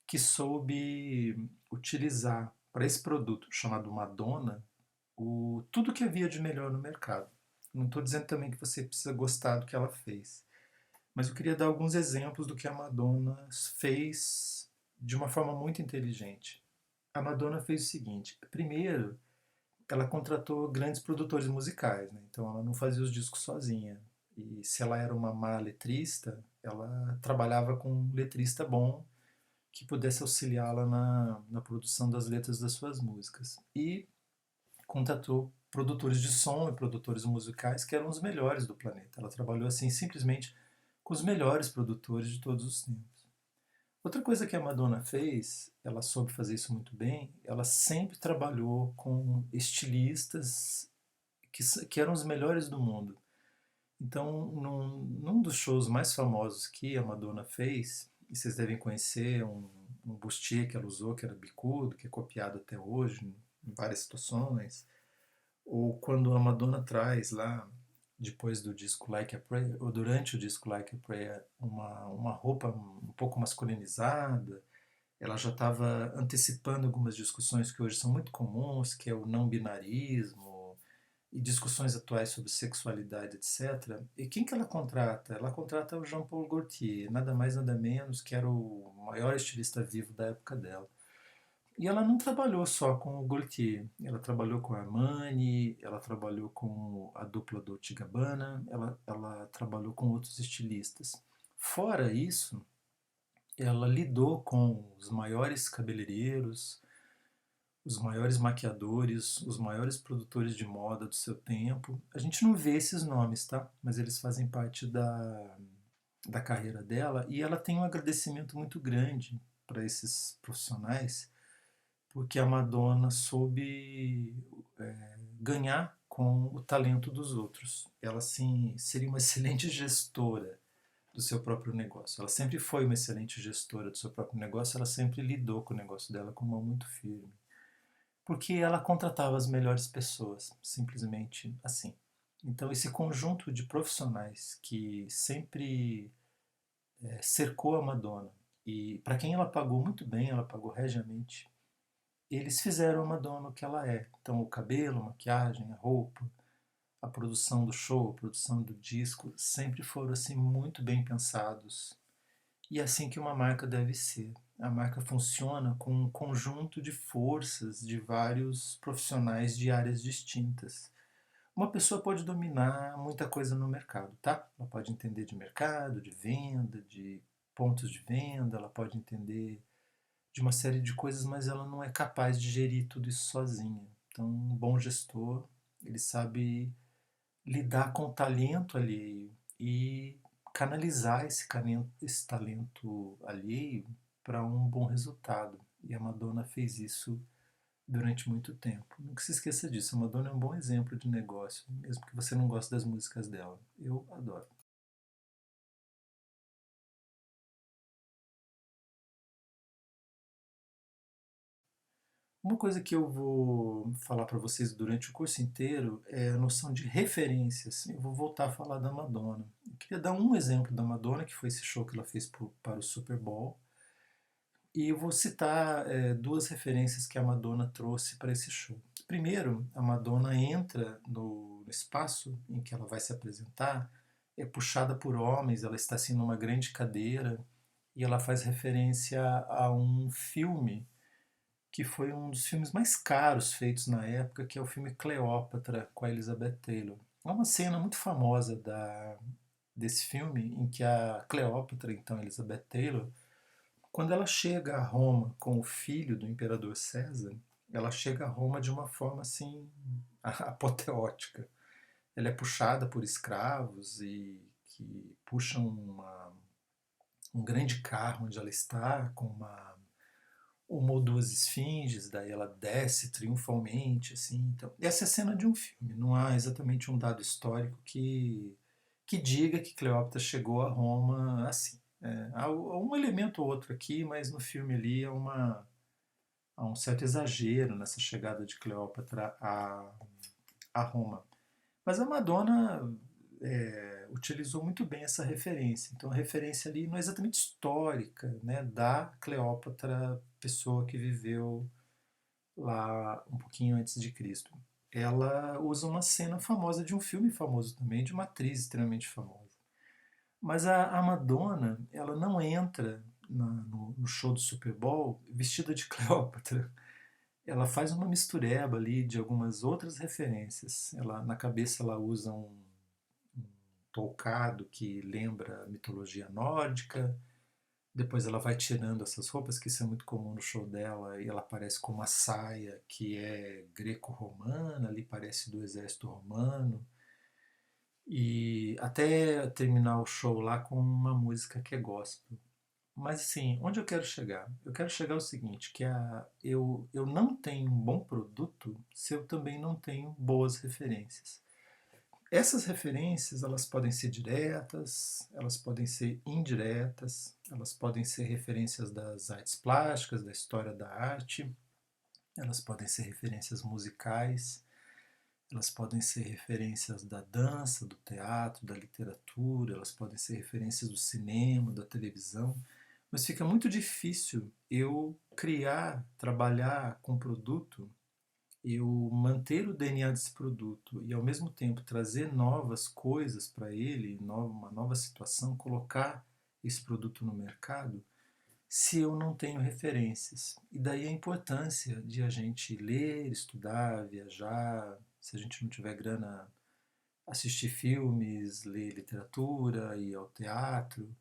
que soube utilizar para esse produto chamado Madonna tudo que havia de melhor no mercado. Não estou dizendo também que você precisa gostar do que ela fez, mas eu queria dar alguns exemplos do que a Madonna fez de uma forma muito inteligente. A Madonna fez o seguinte: primeiro, ela contratou grandes produtores musicais, né? Então ela não fazia os discos sozinha. E se ela era uma má letrista, ela trabalhava com um letrista bom que pudesse auxiliá-la na produção das letras das suas músicas. E contratou produtores de som e produtores musicais que eram os melhores do planeta. Ela trabalhou assim simplesmente com os melhores produtores de todos os tempos. Outra coisa que a Madonna fez, ela soube fazer isso muito bem, ela sempre trabalhou com estilistas que eram os melhores do mundo. Então, num dos shows mais famosos que a Madonna fez, e vocês devem conhecer um bustier que ela usou, que era bicudo, que é copiado até hoje em várias situações, ou quando a Madonna traz lá, depois do disco Like a Prayer, ou durante o disco Like a Prayer, uma roupa um pouco masculinizada, ela já estava antecipando algumas discussões que hoje são muito comuns, que é o não binarismo e discussões atuais sobre sexualidade, etc. E quem que ela contrata? Ela contrata o Jean-Paul Gaultier, nada mais nada menos, que era o maior estilista vivo da época dela. E ela não trabalhou só com o Gaultier, ela trabalhou com a Armani, ela trabalhou com a dupla Dolce Gabbana, ela trabalhou com outros estilistas. Fora isso, ela lidou com os maiores cabeleireiros, os maiores maquiadores, os maiores produtores de moda do seu tempo. A gente não vê esses nomes, tá? Mas eles fazem parte da carreira dela e ela tem um agradecimento muito grande para esses profissionais, porque a Madonna soube ganhar com o talento dos outros. Ela, sim, seria uma excelente gestora do seu próprio negócio. Ela sempre foi uma excelente gestora do seu próprio negócio, ela sempre lidou com o negócio dela com mão muito firme. Porque ela contratava as melhores pessoas, simplesmente assim. Então, esse conjunto de profissionais que sempre cercou a Madonna, e para quem ela pagou muito bem, ela pagou regiamente, eles fizeram a Madonna o que ela é. Então, o cabelo, a maquiagem, a roupa, a produção do show, a produção do disco, sempre foram assim muito bem pensados. E é assim que uma marca deve ser. A marca funciona com um conjunto de forças de vários profissionais de áreas distintas. Uma pessoa pode dominar muita coisa no mercado, tá? Ela pode entender de mercado, de venda, de pontos de venda, ela pode entender de uma série de coisas, mas ela não é capaz de gerir tudo isso sozinha. Então, um bom gestor, ele sabe lidar com o talento alheio e canalizar esse talento alheio para um bom resultado. E a Madonna fez isso durante muito tempo. Nunca se esqueça disso. A Madonna é um bom exemplo de negócio, mesmo que você não goste das músicas dela. Eu adoro. Uma coisa que eu vou falar para vocês durante o curso inteiro é a noção de referências. Eu vou voltar a falar da Madonna. Eu queria dar um exemplo da Madonna, que foi esse show que ela fez para o Super Bowl. E eu vou citar duas referências que a Madonna trouxe para esse show. Primeiro, a Madonna entra no espaço em que ela vai se apresentar, é puxada por homens, ela está assim numa grande cadeira e ela faz referência a um filme que foi um dos filmes mais caros feitos na época, que é o filme Cleópatra, com a Elizabeth Taylor. É uma cena muito famosa desse filme em que a Cleópatra, então Elizabeth Taylor, quando ela chega a Roma com o filho do imperador César, ela chega a Roma de uma forma assim apoteótica. Ela é puxada por escravos e que puxam um grande carro onde ela está, com uma ou duas esfinges, daí ela desce triunfalmente, assim. Então, essa é a cena de um filme, não há exatamente um dado histórico que diga que Cleópatra chegou a Roma assim. Há um elemento ou outro aqui, mas no filme ali há um certo exagero nessa chegada de Cleópatra a Roma. Mas a Madonna utilizou muito bem essa referência. Então a referência ali não é exatamente histórica, né, da Cleópatra, pessoa que viveu lá um pouquinho antes de Cristo. Ela usa uma cena famosa de um filme famoso também, de uma atriz extremamente famosa. Mas a Madonna, ela não entra no show do Super Bowl vestida de Cleópatra. Ela faz uma mistureba ali de algumas outras referências. Ela, na cabeça ela usa um toucado que lembra a mitologia nórdica. Depois ela vai tirando essas roupas, que isso é muito comum no show dela, e ela aparece com uma saia que é greco-romana, ali parece do exército romano. E até terminar o show lá com uma música que é gospel. Mas assim, onde eu quero chegar? Eu quero chegar ao seguinte, que eu não tenho um bom produto se eu também não tenho boas referências. Essas referências, elas podem ser diretas, elas podem ser indiretas, elas podem ser referências das artes plásticas, da história da arte, elas podem ser referências musicais, elas podem ser referências da dança, do teatro, da literatura, elas podem ser referências do cinema, da televisão, mas fica muito difícil eu criar, trabalhar com produto, eu manter o DNA desse produto e ao mesmo tempo trazer novas coisas para ele, uma nova situação, colocar esse produto no mercado, se eu não tenho referências. E daí a importância de a gente ler, estudar, viajar, se a gente não tiver grana, assistir filmes, ler literatura, ir ao teatro.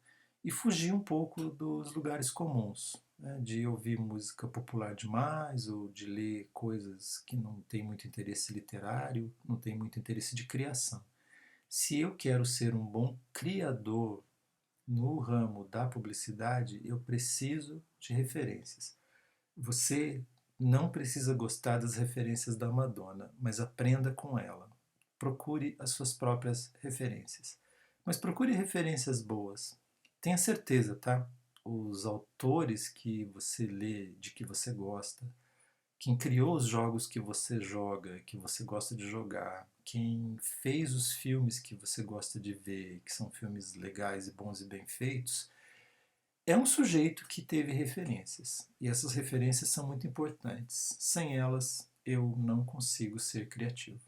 e fugir um pouco dos lugares comuns, né, de ouvir música popular demais ou de ler coisas que não têm muito interesse literário, não têm muito interesse de criação. Se eu quero ser um bom criador no ramo da publicidade, eu preciso de referências. Você não precisa gostar das referências da Madonna, mas aprenda com ela. Procure as suas próprias referências. Mas procure referências boas. Tenha certeza, tá? Os autores que você lê, de que você gosta, quem criou os jogos que você joga, que você gosta de jogar, quem fez os filmes que você gosta de ver, que são filmes legais e bons e bem feitos, é um sujeito que teve referências. E essas referências são muito importantes. Sem elas, eu não consigo ser criativo.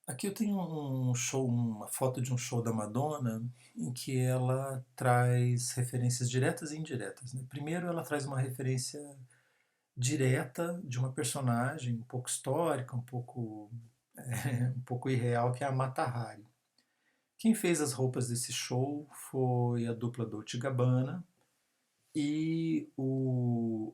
Aqui eu tenho um show, uma foto de um show da Madonna, em que ela traz referências diretas e indiretas, né? Primeiro, ela traz uma referência direta de uma personagem um pouco histórica, um pouco irreal, que é a Mata Hari. Quem fez as roupas desse show foi a dupla Dolce Gabbana, e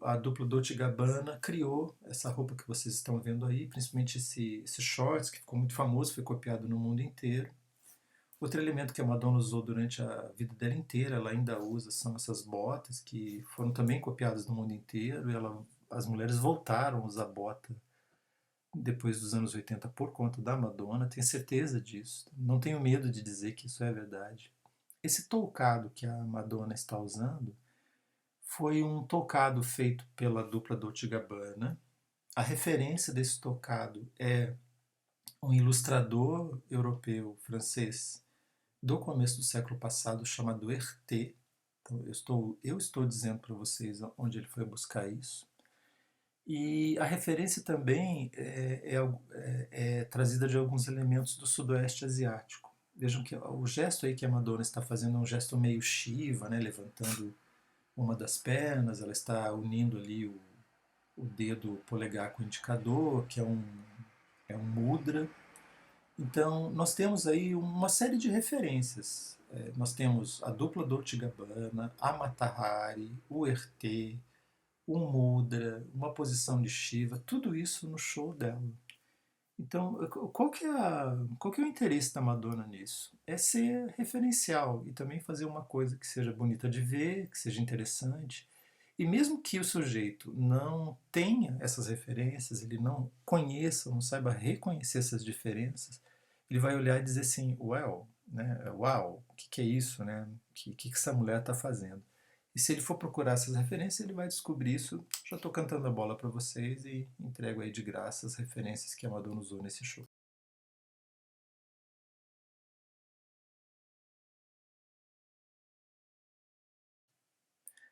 a dupla Dolce Gabbana criou essa roupa que vocês estão vendo aí, principalmente esse shorts, que ficou muito famoso, foi copiado no mundo inteiro. Outro elemento que a Madonna usou durante a vida dela inteira, ela ainda usa, são essas botas, que foram também copiadas no mundo inteiro. As mulheres voltaram a usar bota depois dos anos 80 por conta da Madonna, tenho certeza disso. Não tenho medo de dizer que isso é verdade. Esse toucado que a Madonna está usando foi um tocado feito pela dupla Dolce Gabbana. A referência desse tocado é um ilustrador europeu francês do começo do século passado chamado Herté. Então, eu estou dizendo para vocês onde ele foi buscar isso. E a referência também é trazida de alguns elementos do sudoeste asiático. Vejam que o gesto aí que a Madonna está fazendo é um gesto meio Shiva, né, levantando uma das pernas, ela está unindo ali o dedo polegar com o indicador, que é um mudra. Então, nós temos aí uma série de referências. Nós temos a dupla Dolce Gabbana, a Mata Hari, o Herté, um mudra, uma posição de Shiva, tudo isso no show dela. Então, qual que é o interesse da Madonna nisso? É ser referencial e também fazer uma coisa que seja bonita de ver, que seja interessante. E mesmo que o sujeito não tenha essas referências, ele não conheça, não saiba reconhecer essas diferenças, ele vai olhar e dizer assim, well, né, uau, o que é isso, né? O que essa mulher está fazendo? E se ele for procurar essas referências, ele vai descobrir isso. Já estou cantando a bola para vocês e entrego aí de graça as referências que a Madonna usou nesse show.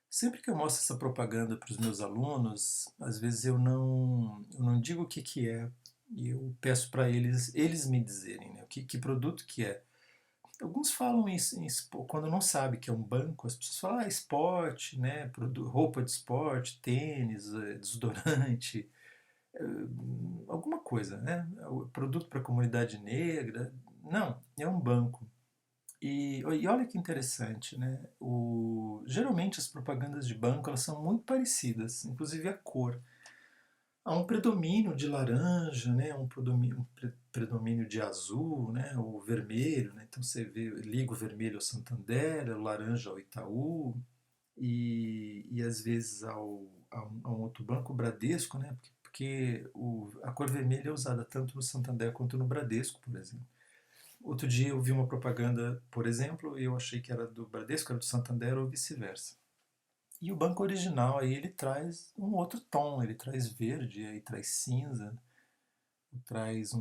Sempre que eu mostro essa propaganda para os meus alunos, às vezes eu não digo o que, que é, e eu peço para eles me dizerem, né, que produto que é. Alguns falam quando não sabe que é um banco, as pessoas falam esporte, né, roupa de esporte, tênis, desodorante, alguma coisa, né, produto para a comunidade negra. Não, é um banco. E olha que interessante, né? Geralmente as propagandas de banco elas são muito parecidas, inclusive a cor. Há um predomínio de laranja, né? Um predomínio de azul, né? O vermelho, né? Então você liga o vermelho ao Santander, o laranja ao Itaú e às vezes a um outro banco, o Bradesco, né? Porque a cor vermelha é usada tanto no Santander quanto no Bradesco, por exemplo. Outro dia eu vi uma propaganda, por exemplo, e eu achei que era do Bradesco, era do Santander ou vice-versa. E o banco original aí ele traz um outro tom, ele traz verde, aí traz cinza, traz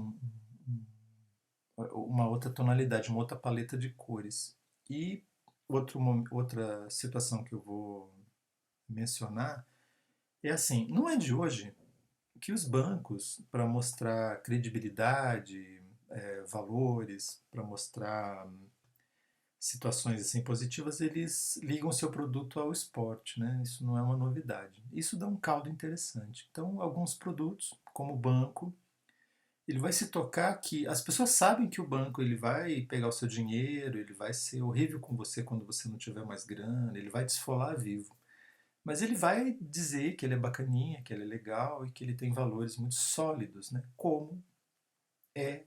uma outra tonalidade, uma outra paleta de cores. E outra situação que eu vou mencionar é assim, não é de hoje que os bancos, para mostrar credibilidade, valores, para mostrar situações assim positivas, eles ligam seu produto ao esporte, né? Isso não é uma novidade. Isso dá um caldo interessante. Então, alguns produtos, como o banco, Ele vai se tocar que as pessoas sabem que o banco ele vai pegar o seu dinheiro, ele vai ser horrível com você quando você não tiver mais grana, ele vai te esfolar vivo. Mas ele vai dizer que ele é bacaninha, que ele é legal e que ele tem valores muito sólidos, né? É,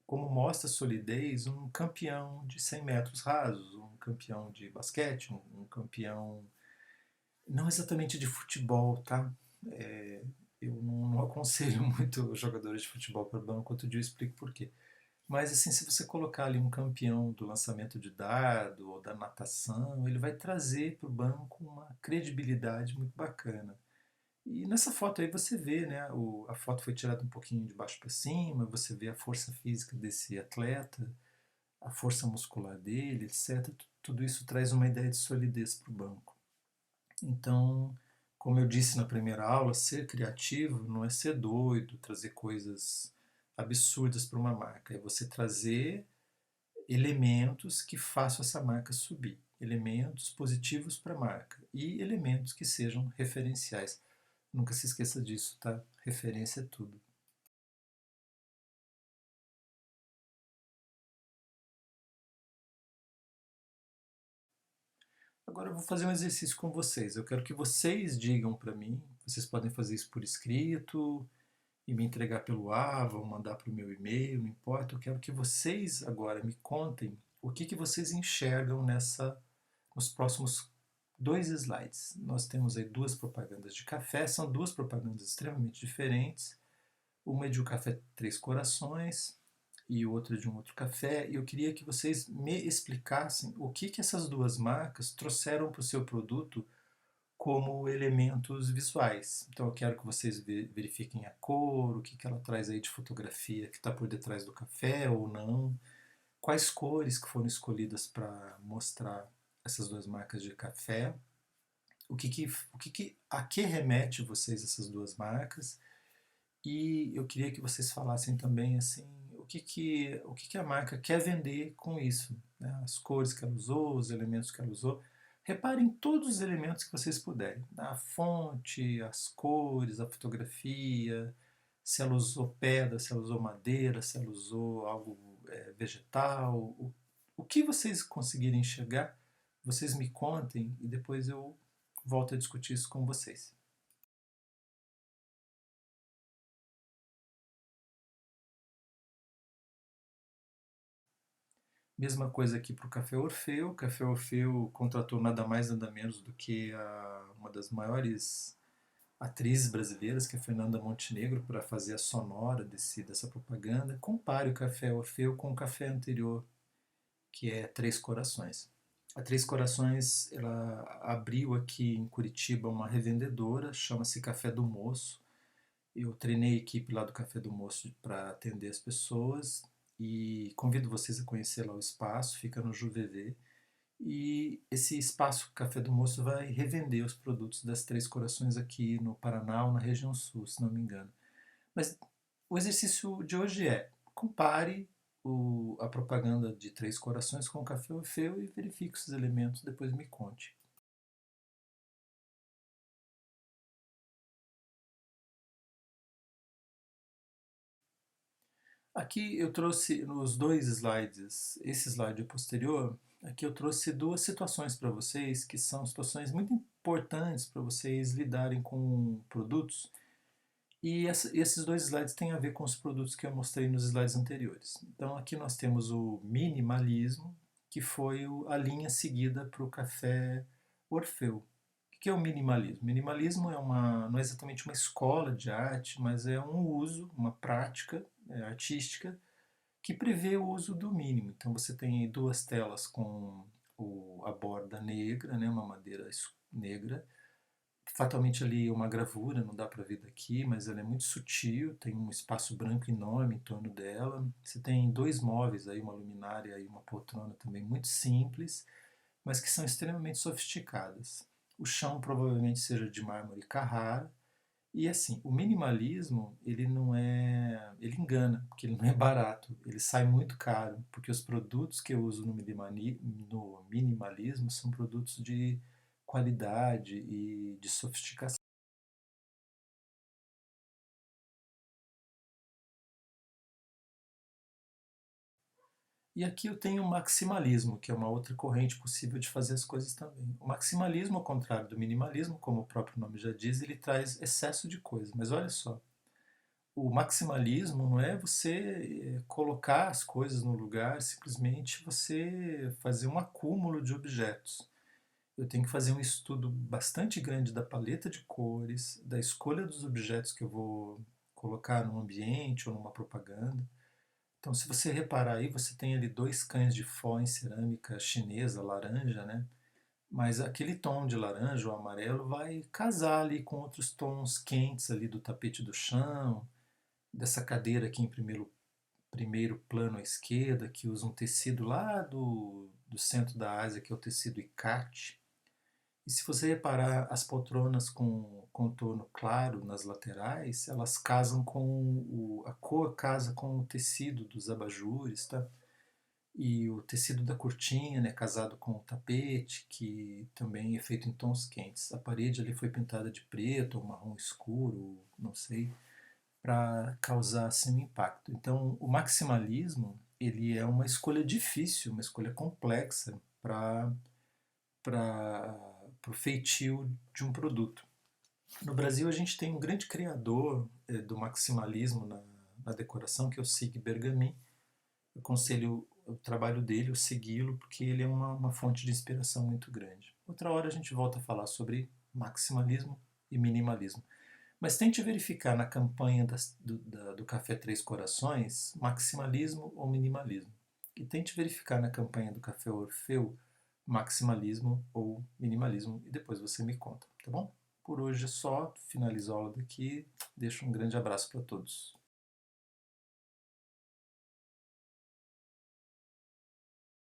como mostra solidez um campeão de 100 metros rasos, um campeão de basquete, um campeão não exatamente de futebol, tá? É, eu não aconselho muito os jogadores de futebol para banco, outro dia eu explico por quê. Mas assim, se você colocar ali um campeão do lançamento de dardo ou da natação, ele vai trazer para o banco uma credibilidade muito bacana. E nessa foto aí você vê, né, a foto foi tirada um pouquinho de baixo para cima, você vê a força física desse atleta, a força muscular dele, etc. Tudo isso traz uma ideia de solidez para o banco. Então, como eu disse na primeira aula, ser criativo não é ser doido, trazer coisas absurdas para uma marca, é você trazer elementos que façam essa marca subir, elementos positivos para a marca e elementos que sejam referenciais. Nunca se esqueça disso, tá? Referência é tudo. Agora eu vou fazer um exercício com vocês. Eu quero que vocês digam para mim, vocês podem fazer isso por escrito e me entregar pelo AVA ou mandar para o meu e-mail, não importa. Eu quero que vocês agora me contem o que vocês enxergam nos próximos dois slides. Nós temos aí duas propagandas de café, são duas propagandas extremamente diferentes. Uma é de um café Três Corações e outra de um outro café. E eu queria que vocês me explicassem o que essas duas marcas trouxeram para o seu produto como elementos visuais. Então eu quero que vocês verifiquem a cor, o que ela traz aí de fotografia que está por detrás do café ou não, quais cores que foram escolhidas para mostrar essas duas marcas de café, a que remete vocês essas duas marcas. E eu queria que vocês falassem também assim o que a marca quer vender com isso, né? As cores que ela usou, os elementos que ela usou. Reparem todos os elementos que vocês puderem, a fonte, as cores, a fotografia, se ela usou pedra, se ela usou madeira, se ela usou algo vegetal, o que vocês conseguirem enxergar, vocês me contem e depois eu volto a discutir isso com vocês. Mesma coisa aqui para o Café Orfeu. O Café Orfeu contratou nada mais nada menos do que uma das maiores atrizes brasileiras, que é a Fernanda Montenegro, para fazer a sonora dessa propaganda. Compare o Café Orfeu com o café anterior, que é Três Corações. A Três Corações ela abriu aqui em Curitiba uma revendedora, chama-se Café do Moço. Eu treinei a equipe lá do Café do Moço para atender as pessoas e convido vocês a conhecer lá o espaço, fica no Juvevê. E esse espaço Café do Moço vai revender os produtos das Três Corações aqui no Paraná ou na região sul, se não me engano. Mas o exercício de hoje é: compare a propaganda de Três Corações com o Café Orfeu e verifique esses elementos, depois me conte. Aqui eu trouxe nos dois slides, esse slide e o posterior, aqui eu trouxe duas situações para vocês que são situações muito importantes para vocês lidarem com produtos. E esses dois slides têm a ver com os produtos que eu mostrei nos slides anteriores. Então aqui nós temos o minimalismo, que foi a linha seguida para o café Orfeu. O que é o minimalismo? Minimalismo não é exatamente uma escola de arte, mas é um uso, uma prática artística que prevê o uso do mínimo. Então você tem duas telas com a borda negra, né, uma madeira negra. Fatalmente ali uma gravura, não dá para ver daqui, mas ela é muito sutil, tem um espaço branco enorme em torno dela. Você tem dois móveis aí, uma luminária e uma poltrona também muito simples, mas que são extremamente sofisticadas. O chão provavelmente seja de mármore Carrara. E assim, o minimalismo, ele não é, ele engana, porque ele não é barato, ele sai muito caro, porque os produtos que eu uso no minimalismo são produtos de qualidade e de sofisticação. E aqui eu tenho o maximalismo, que é uma outra corrente possível de fazer as coisas também. O maximalismo, ao contrário do minimalismo, como o próprio nome já diz, ele traz excesso de coisa. Mas olha só, o maximalismo não é você colocar as coisas no lugar, simplesmente você fazer um acúmulo de objetos. Eu tenho que fazer um estudo bastante grande da paleta de cores, da escolha dos objetos que eu vou colocar num ambiente ou numa propaganda. Então, se você reparar aí, você tem ali dois cães de fó em cerâmica chinesa, laranja, né? Mas aquele tom de laranja ou amarelo vai casar ali com outros tons quentes ali do tapete do chão, dessa cadeira aqui em primeiro plano à esquerda, que usa um tecido lá do centro da Ásia, que é o tecido Ikate. E se você reparar, as poltronas com contorno claro nas laterais, elas casam com a cor casa com o tecido dos abajures, tá? E o tecido da cortina, né, casado com o tapete, que também é feito em tons quentes. A parede ali foi pintada de preto ou marrom escuro, não sei, para causar assim um impacto. Então, o maximalismo, ele é uma escolha difícil, uma escolha complexa para o feitio de um produto. No Brasil, a gente tem um grande criador do maximalismo na decoração, que é o Sig Bergamin. Eu aconselho o trabalho dele, o segui-lo, porque ele é uma fonte de inspiração muito grande. Outra hora a gente volta a falar sobre maximalismo e minimalismo. Mas tente verificar na campanha do Café Três Corações maximalismo ou minimalismo. E tente verificar na campanha do Café Orfeu maximalismo ou minimalismo. E depois você me conta, tá bom? Por hoje é só, finalizo a aula daqui. Deixo um grande abraço para todos.